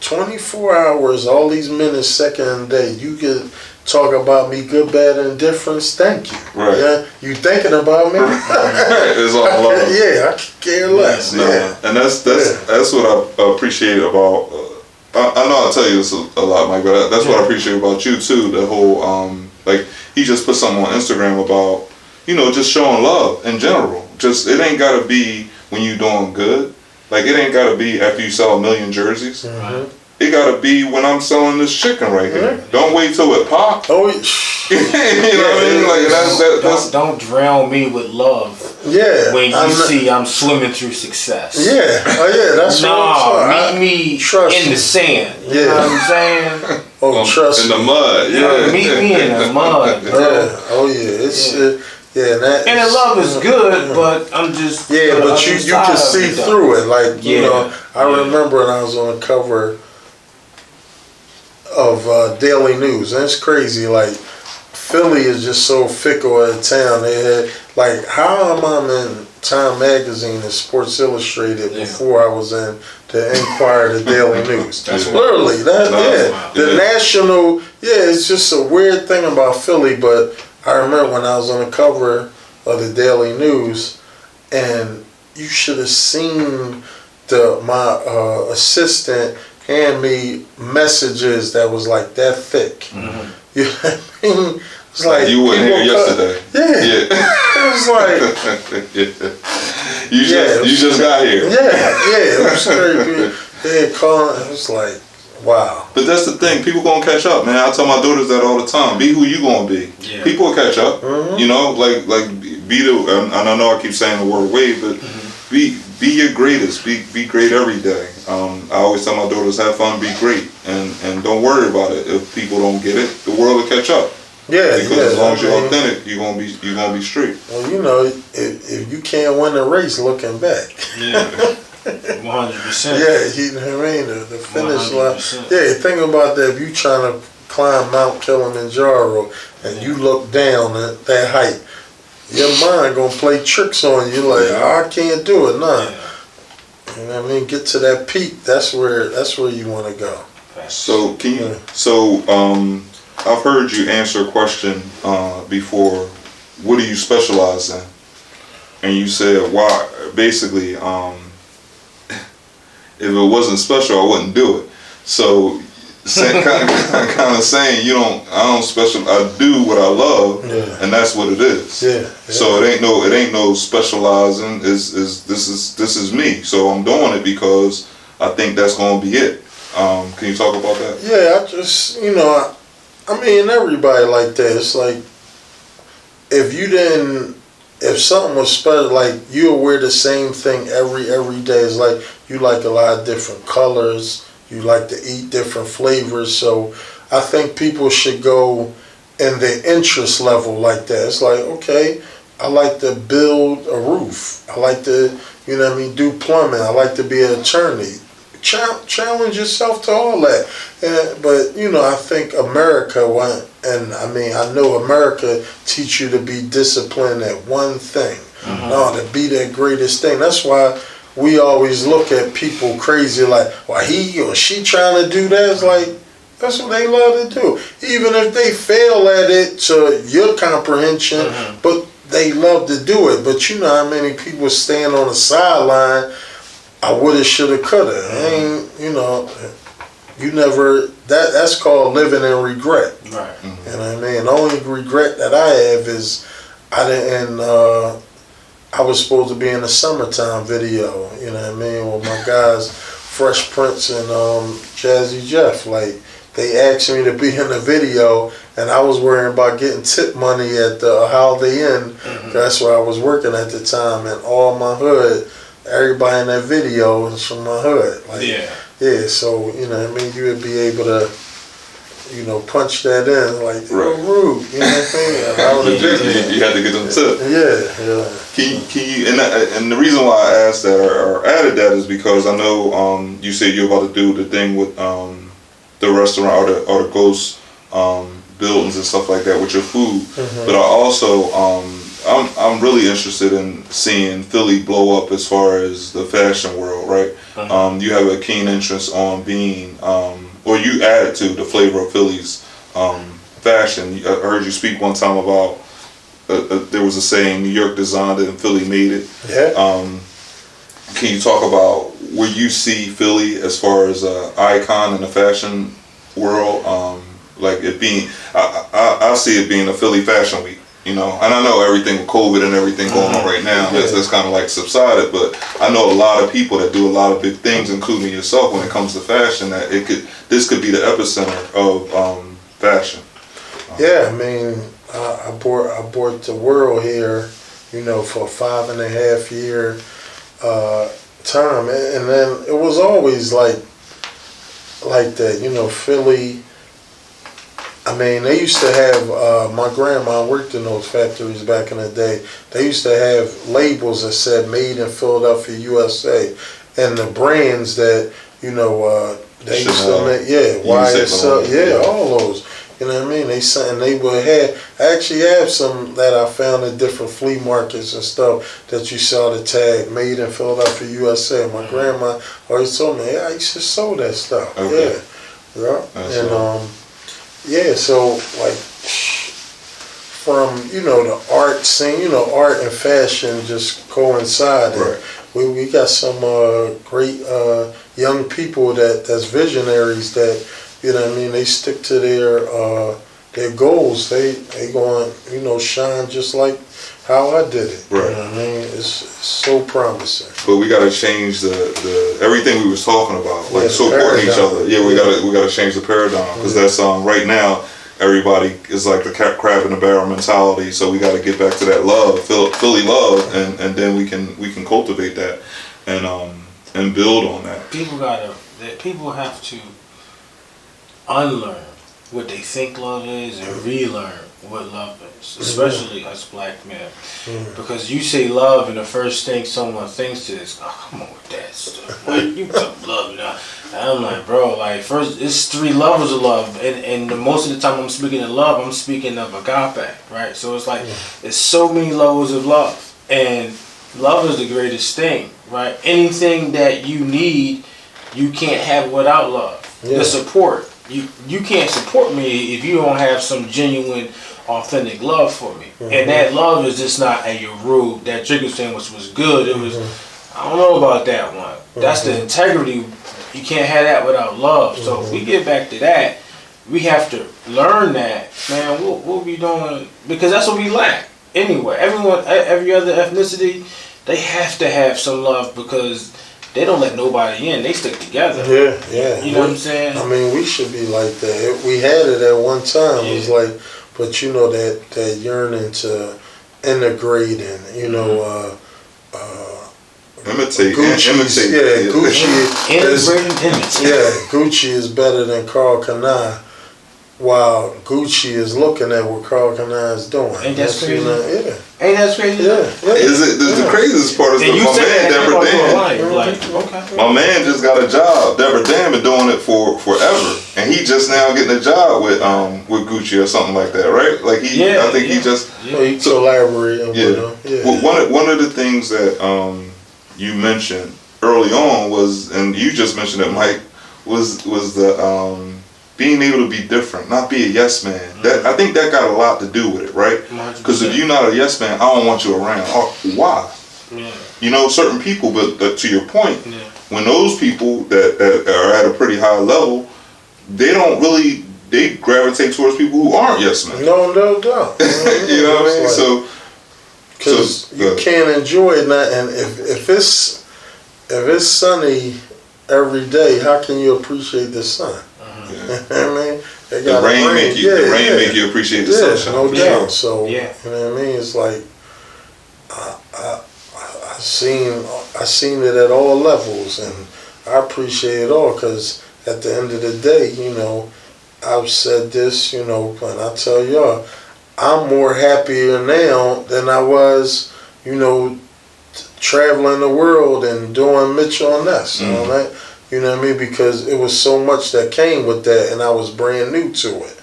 24 hours, all these minutes, second and day, you could talk about me, good, bad, and indifference. Thank you. Right. Yeah, you thinking about me? It's all love. Yeah, I could care less. Yeah. And that's what I appreciate about. I know I tell you this a lot, Mike, but that's what I appreciate about you too. The whole like, he just put something on Instagram about, you know, just showing love in general. Just, it ain't gotta be when you doing good. Like, it ain't gotta be after you sell 1 million jerseys. Mm-hmm. It gotta be when I'm selling this chicken right here. Mm-hmm. Don't wait till it pop. Oh, you know what I mean? Like, that's don't drown me with love. Yeah. When you see I'm swimming through success. Yeah. Oh yeah, that's meet me in the sand. You know what I'm saying? Trust in the mud. Yeah. Meet me in the mud, bro. Yeah. Oh yeah. It's and the love is good, but I'm just but you can see through it. Like, you know, I remember when I was on the cover daily news, and it's crazy. Like Philly is just so fickle a town. They had like how I'm in Time Magazine and Sports Illustrated before I was in the Enquirer, the Daily News. That's literally that. The national. Yeah, it's just a weird thing about Philly. But I remember when I was on the cover of the Daily News, and you should have seen my assistant hand me messages that was like that thick. Mm-hmm. You know what I mean? It's like you weren't here yesterday. Yeah. It was like you just got here. Yeah. It was crazy. Yeah, calling. It was like, wow. But that's the thing. People gonna catch up, man. I tell my daughters that all the time. Be who you gonna be. Yeah. People will catch up. Mm-hmm. You know, like be the. And I know I keep saying the word "wave," but be your greatest. Be great every day. I always tell my daughters, have fun, be great, and don't worry about it. If people don't get it, the world will catch up. Yeah, because as long as you're authentic, you're gonna be straight. Well, you know, if you can't win the race, looking back. Yeah, 100%. Yeah, you know what I mean. The finish 100%. Line. Yeah, think about that. If you trying to climb Mount Kilimanjaro and you look down at that height, your mind gonna play tricks on you. Like, I can't do it. Nah. Yeah. You know what I mean? Get to that peak. That's where you want to go. So can you? So I've heard you answer a question before. What do you specialize in? And you said why? Basically, if it wasn't special, I wouldn't do it. So, kind of saying I do what I love, and that's what it is. Yeah. So it ain't no specializing. This is me. So I'm doing it because I think that's gonna be it. Can you talk about that? Yeah, I just I mean, everybody like that. It's like if something was special, like you'll wear the same thing every day. It's like you like a lot of different colors. You like to eat different flavors. So I think people should go in their interest level like that. It's like, okay, I like to build a roof. I like to, do plumbing. I like to be an attorney. Challenge yourself to all that. But I think America I know America teach you to be disciplined at one thing. Mm-hmm. No, to be the greatest thing. That's why we always look at people crazy like, well, he or she trying to do that. It's like, that's what they love to do. Even if they fail at it to your comprehension, but they love to do it. But you know how many people stand on the sideline, I woulda, shoulda, coulda. You never, that's called living in regret. Right. Mm-hmm. You know what I mean? The only regret that I have is I was supposed to be in the Summertime video, you know what I mean, with my guys, Fresh Prince and Jazzy Jeff. Like, they asked me to be in the video, and I was worrying about getting tip money at the Holiday Inn. Mm-hmm. That's where I was working at the time, and all my hood, everybody in that video was from my hood. Like, yeah, so, you know what I mean, you would be able to, punch that in, like, Rube, you know what I mean? You had to get them tips. Yeah. Can you, and the reason why I asked that or added that is because I know you said you're about to do the thing with the restaurant or the ghost buildings and stuff like that with your food. Mm-hmm. But I also, I'm really interested in seeing Philly blow up as far as the fashion world, right? Mm-hmm. You have a keen interest on being, or you added to the flavor of Philly's fashion. I heard you speak one time about there was a saying, New York designed it and Philly made it. Yeah. Can you talk about where you see Philly as far as an icon in the fashion world? Like it being, I see it being a Philly Fashion Week. And I know everything with COVID and everything going on right now, that's kind of like subsided, but I know a lot of people that do a lot of big things, including yourself, when it comes to fashion, that this could be the epicenter of fashion. Yeah, I mean, I bought the world here, for a 5.5 year time, and then it was always like that, Philly. I mean, they used to have, my grandma worked in those factories back in the day. They used to have labels that said made in Philadelphia, USA. And the brands that, they used to make, YSL, all those. You know what I mean? They would have. I actually have some that I found at different flea markets and stuff that you saw the tag made in Philadelphia, USA. My grandma always told me, I used to sew that stuff. Okay. Yeah. And so like from the art scene, art and fashion just coincide. Right. We got some great young people that's visionaries that. You know what I mean? They stick to their goals. They going shine just like how I did it. Right. You know what I mean? It's so promising. But we gotta change the everything we was talking about, like supporting each other. Yeah, we gotta change the paradigm because that's right now everybody is like the crab in the barrel mentality. So we gotta get back to that love, Philly love, and then we can cultivate that and build on that. People have to unlearn what they think love is and relearn what love is, especially us black men. Because you say love and the first thing someone thinks is, oh, come on with that stuff. Like, you talk love now. And I'm like, bro, like, first, it's 3 levels of love. And most of the time I'm speaking of love, I'm speaking of agape, right? So it's like, it's so many levels of love. And love is the greatest thing, right? Anything that you need, you can't have without love. The support. You can't support me if you don't have some genuine, authentic love for me. And that love is just not a Rube. That chicken sandwich was good. It was, I don't know about that one. That's the integrity. You can't have that without love. So if we get back to that, we have to learn that, man. What we doing? Because that's what we lack. Anyway, every other ethnicity, they have to have some love because they don't let nobody in. They stick together. Yeah. You know what I'm saying? I mean, we should be like that. We had it at one time. It was like, but that yearning to integrate and imitate. Gucci. Yeah, Gucci is better than Karl Kani. While Gucci is looking at what Karl Kani is doing. Ain't that crazy? Ain't that crazy? Is it the craziest part is my man Deborah Dan. My man just got a job. Deborah Dan been doing it for forever, and he just now getting a job with Gucci or something like that, right? Like I think he just he collaborated. Well, one of the things that you mentioned early on was, and you just mentioned it, Mike, was the being able to be different, not be a yes man. That I think that got a lot to do with it, right? Because if you're not a yes man, I don't want you around. Why? Certain people, but to your point, when those people that are at a pretty high level, they gravitate towards people who aren't yes men. No doubt. You know what I mean? So, because you can't enjoy it, and if it's sunny every day, how can you appreciate the sun? I mean, the rain make you appreciate the sunshine. No doubt. So you know what I mean? It's like I seen it at all levels, and I appreciate it all because at the end of the day, I've said this, and I tell y'all, I'm more happier now than I was, traveling the world and doing Mitchell and Ness and all that. You know what I mean? Because it was so much that came with that, and I was brand new to it.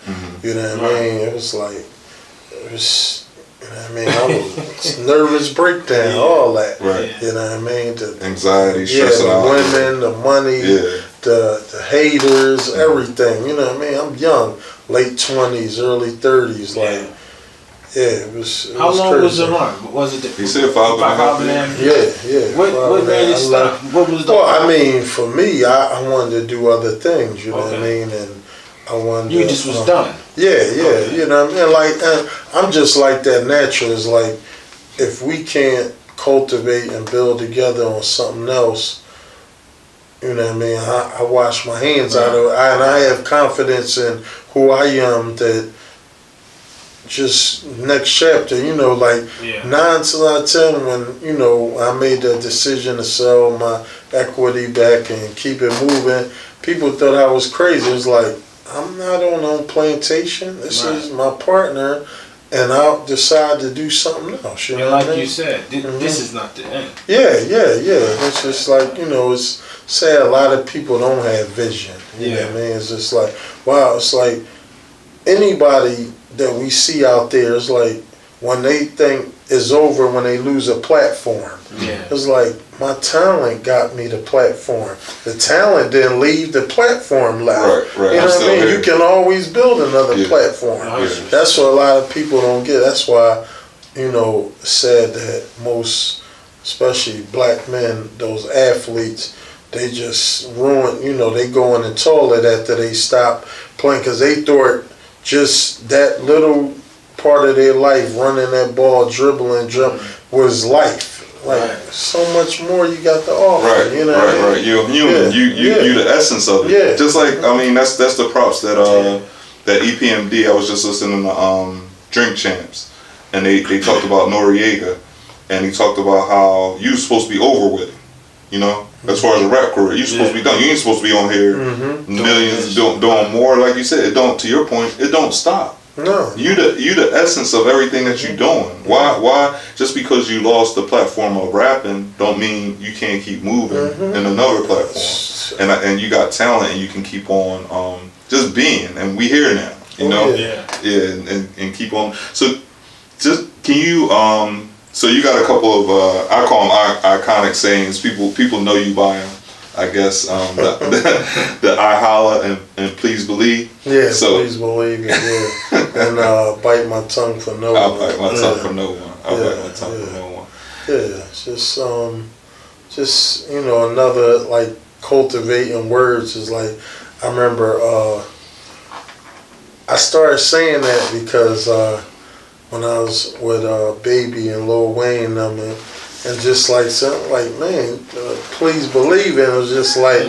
You know what I mean? It was like, you know what I mean? I was nervous breakdown, all that. Right. You know what I mean? The anxiety, stress, the women, the money, the haters, everything. You know what I mean? I'm young, late 20s, early 30s, like. It was How long crazy. was the run? Was it? He said 5.5 years. Yeah. What made it stop? What was the? Well, I mean, for me, I wanted to do other things. You know what I mean? And I wanted. You just was done. Yeah. You know what I mean? Like, and I'm just like that. Natural is like, if we can't cultivate and build together on something else, you know what I mean? I wash my hands out of it, and I have confidence in who I am that. Just next chapter, like 9 out of 10 when, I made the decision to sell my equity back and keep it moving, people thought I was crazy. It was like, I'm not on no plantation. This is my partner, and I'll decide to do something else. You know like what I mean? You said, this is not the end. Yeah. It's just like, it's say a lot of people don't have vision. You know what I mean? It's just like, wow, it's like anybody that we see out there is like when they think it's over when they lose a platform. Yeah. It's like my talent got me the platform. The talent didn't leave, the platform left. Right. You know what I mean? You can always build another platform. Yeah. That's what a lot of people don't get. That's why, you know, said that most, especially black men, those athletes, they just ruin, you know, they go in the toilet after they stop playing because they thought just that little part of their life, running that ball, dribbling, was life. Like so much more you got to offer. Right, you know right. You're human. You the essence of it. Yeah. Just like I mean, that's the props that that EPMD. I was just listening to Drink Champs, and they talked about Noriega, and he talked about how you supposed to be over with it. You know, as far as a rap career, you supposed to be done. You ain't supposed to be on here millions doing more. Like you said, it don't. To your point, it don't stop. No. You the essence of everything that you're doing. Why just because you lost the platform of rapping don't mean you can't keep moving in another platform. And you got talent and you can keep on just being, and we here now. You know? And keep on. So just can you so you got a couple of I call them iconic sayings. People know you by them. I guess the I holla and please believe. Yeah, so, please believe it. Yeah, and bite my tongue for no one. I'll bite my tongue for no one. Bite my tongue for no one. Yeah, just you know, another like cultivating words is like I remember I started saying that because when I was with Baby and Lil Wayne, I mean. And just like something like, man, please believe it. It was just like,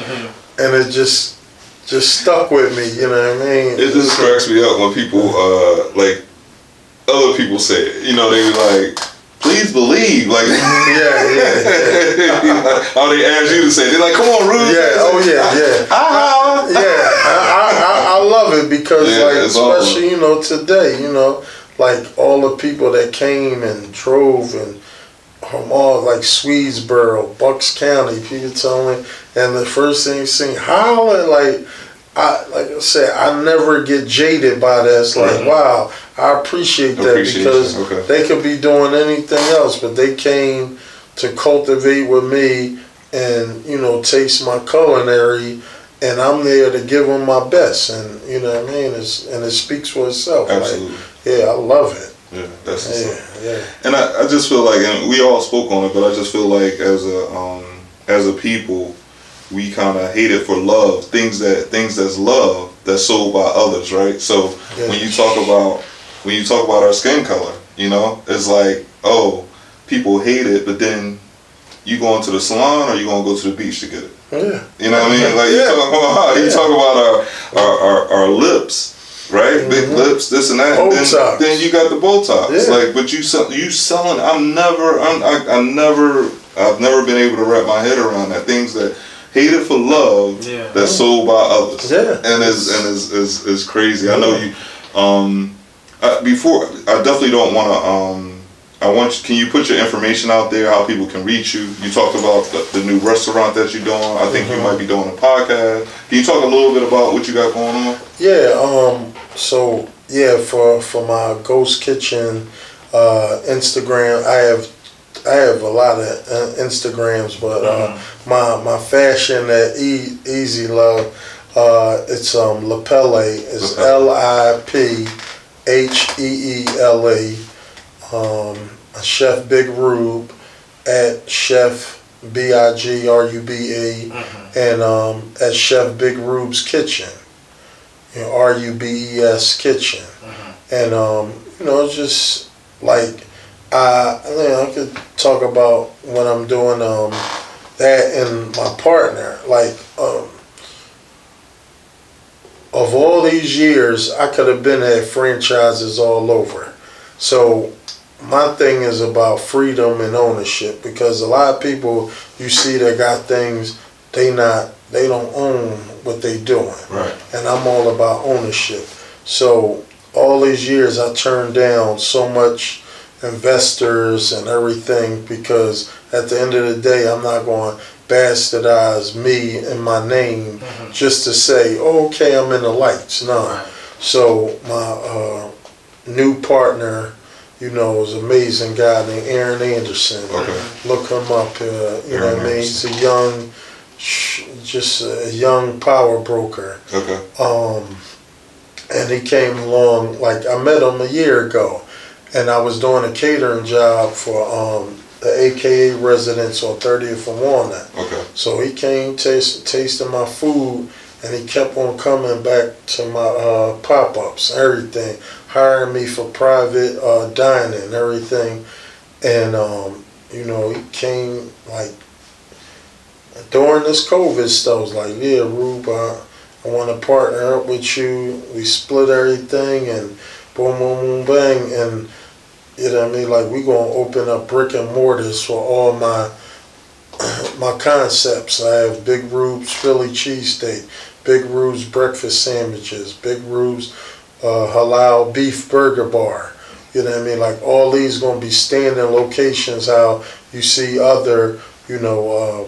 and it just stuck with me. You know what I mean? It just cracks me up when people like other people say it. You know, they be like, please believe. Like, yeah. Oh, they ask you to say it. They're like, come on, Rube. Yeah, I love it because like, especially you know today, you know, like all the people that came and drove and. From all like Swedesboro, Bucks County, people tell me, and the first thing you sing, holler, like I said, I never get jaded by that. It's like, wow, I appreciate that because they could be doing anything else, but they came to cultivate with me and, you know, taste my culinary, and I'm there to give them my best, and you know what I mean? And it speaks for itself. Absolutely. Like, I love it. Yeah, that's and I just feel like, and we all spoke on it, but I just feel like as a people, we kind of hate it for love, things that's love that's sold by others, right? So when you talk about our skin color, you know, it's like, oh, people hate it, but then you going to the salon or you gonna go to the beach to get it? Yeah. You know what I mean? Like you talk about our lips. Right, big lips, this and that. And then you got the Botox. Like, but you selling. I've never been able to wrap my head around that. Things that hated for love that's sold by others. And is crazy. I know you. Before I definitely don't want to. Can you put your information out there? How people can reach you? You talked about the new restaurant that you're doing. I think you might be doing a podcast. Can you talk a little bit about what you got going on? Yeah. So for my Ghost Kitchen Instagram, I have a lot of Instagrams, but my fashion at Easy Love, it's Lipele. It's Lipeele. Chef Big Rube at Chef BIGRUBE and at Chef Big Rube's Kitchen, you know, RUBES Kitchen, and you know, it's just like I could talk about when I'm doing that and my partner, like of all these years, I could have been at franchises all over, so. My thing is about freedom and ownership because a lot of people you see that got things they don't own what they doing. Right. And I'm all about ownership. So all these years I turned down so much investors and everything because at the end of the day, I'm not going to bastardize me and my name just to say, oh, okay, I'm in the lights. No. Right. So my new partner, you know, is an amazing guy named Aaron Anderson. Okay. Look him up. You know what I mean? He's Anderson. a young, just a young power broker. Okay. And he came along, like I met him a year ago, and I was doing a catering job for the AKA residents on 30th and Walnut. Okay. So he came tasting my food, and he kept on coming back to my pop-ups, everything, hiring me for private dining and everything. And, you know, he came, like, during this COVID stuff, was like, yeah, Rube, I want to partner up with you. We split everything, and boom, boom, boom, bang. And, you know what I mean, like, we going to open up brick and mortars for all my concepts. I have Big Rube's Philly cheesesteak, Big Rube's breakfast sandwiches, Big Rube's halal beef burger bar. You know what I mean? Like, all these going to be standing locations, how you see other, you know,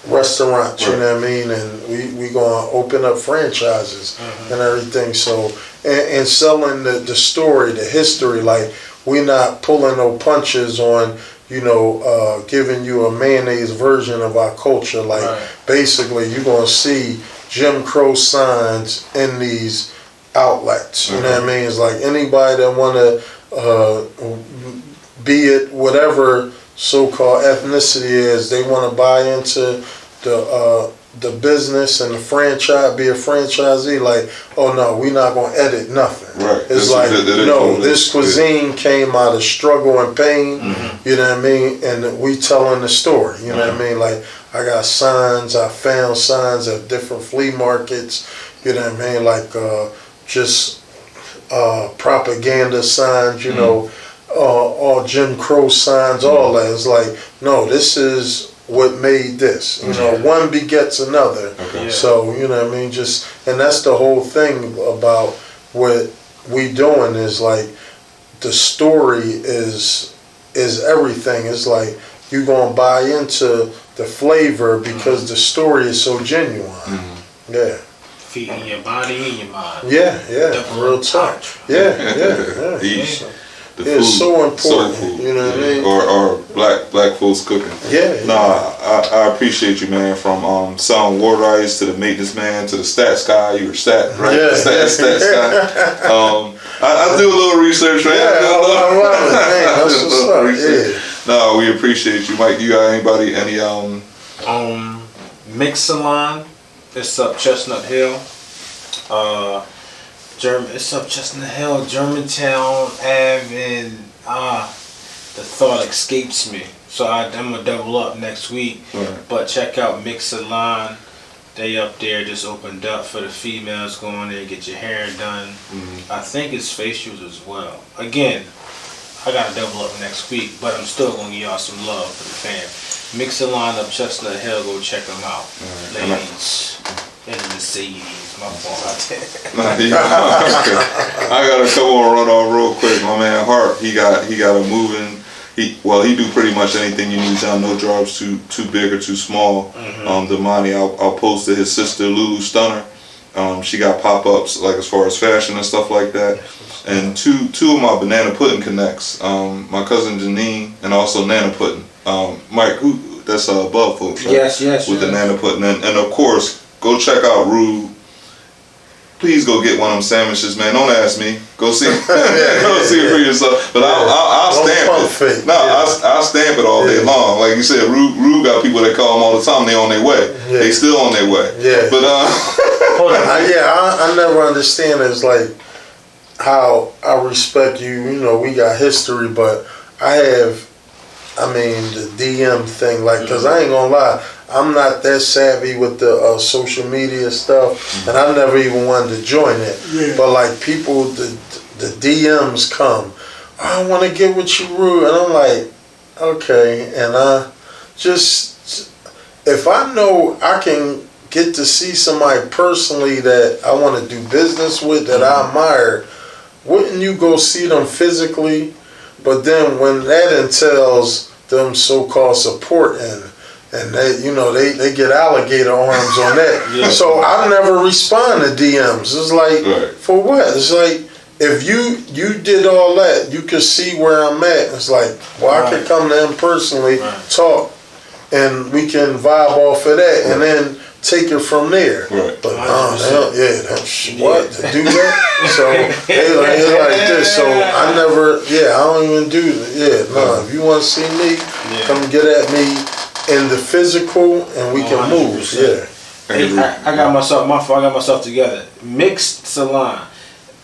restaurants, you know what I mean? And we going to open up franchises and everything. So, and selling the story, the history, like, we not pulling no punches on, you know, giving you a mayonnaise version of our culture. Like, basically, you're going to see Jim Crow signs in these outlets. You know what I mean? It's like anybody that want to, be it whatever so-called ethnicity is, they want to buy into the business and the franchise, be a franchisee. Like, oh no, we're not going to edit nothing. Right. It's like, no, this cuisine came out of struggle and pain. You know what I mean? And we telling the story. You know what I mean? Like, I got signs. I found signs at different flea markets. You know what I mean? Like, just propaganda signs. You know, all Jim Crow signs. All that. It's like, no, this is what made this. You know, one begets another. Okay. So, you know what I mean? Just, and that's the whole thing about what we doing is like, the story is everything. It's like, you gonna buy into the flavor because the story is so genuine. Yeah. Feeding your body and your mind. Yeah, Double real talk. touch. Yeah. Eat. The Yeah, it's so important. soul food, You know what I mean? Or black folks cooking. Yeah. Nah, I appreciate you, man. From selling water ice to the maintenance man to the stats guy. You were stat, right? Yeah. Stats guy. I do a little research, man. Yeah, I love it, man. That's what's up. Yeah. No, we appreciate you, Mike. You got any Mix-a-Line. It's up Chestnut Hill. It's up Chestnut Hill, Germantown Ave, and the thought escapes me. So I'm gonna double up next week. Right. But check out Mix-a-Line. They up there, just opened up for the females. Go in there, get your hair done. I think it's facials as well. Again, I gotta double up next week, but I'm still gonna give y'all some love for the fam. Mix-a-Line up Chestnut Hill. Go check them out, ladies and Mercedes. My fault. I gotta come on, run off real quick. My man Hart, he got a moving. He do pretty much anything you need done. No jobs too big or too small. Damani, I'll post to his sister Lulu Stunner. She got pop-ups like as far as fashion and stuff like that. And two of my banana pudding connects. My cousin Janine and also Nana Pudding. Mike, that's above folks, right? Yes. With the Nana Pudding, and of course, go check out Rube. Please go get one of them sandwiches, man. Don't ask me. Go see. Go see it for yourself. But I'll stamp it. I'll stamp it all day long. Like you said, Rube got people that call him all the time. They on their way. Yeah. They still on their way. Yeah. But Hold on. I never understand. It's like how I respect you. You know, we got history, but the DM thing, like, because I ain't gonna lie, I'm not that savvy with the social media stuff, and I never even wanted to join it. Yeah. But like people, the DMs come, I want to get with you, Rube, and I'm like, okay, and I just, if I know I can get to see somebody personally that I want to do business with, that I admire, wouldn't you go see them physically? But then when that entails them so-called support and they, you know, they get alligator arms on that. Yeah. So I never respond to DMs. It's like, Right. for what? It's like, if you did all that, you could see where I'm at. It's like, well, I could come to them personally, talk, and we can vibe off of that, and then take it from there. Right. But what to do that? So it's like this. So I never, I don't even do that. If you want to see me, come get at me in the physical, and we can move. 100%. Hey, I got myself together. Mixed Salon.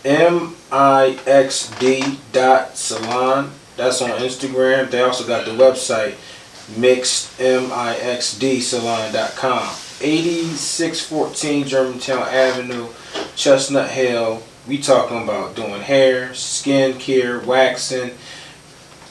MIXD.salon. That's on Instagram. They also got the website mixedsalon.com. 8614 Germantown Avenue, Chestnut Hill. We talking about doing hair, skin care, waxing.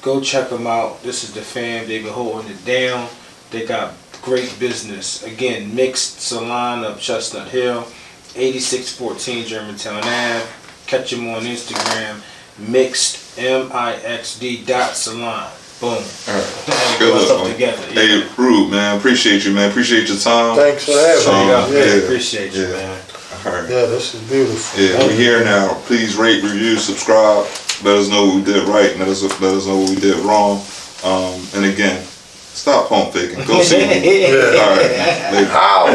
Go check them out. This is the fam. They've been holding it down. They got great business. Again, Mixed Salon up Chestnut Hill, 8614 Germantown Ave. Catch them on Instagram, mixed MIXD.salon. Boom. All right. Good stuff together. Hey, Rube, man, appreciate you, man. Appreciate your time. Thanks for having me. Appreciate you, man. All right. Yeah, this is beautiful. Yeah, we're here now. Please rate, review, subscribe. Let us know what we did right, and let us know what we did wrong. And again, stop pump faking. Go see me. Yeah. All right. Later. Ow.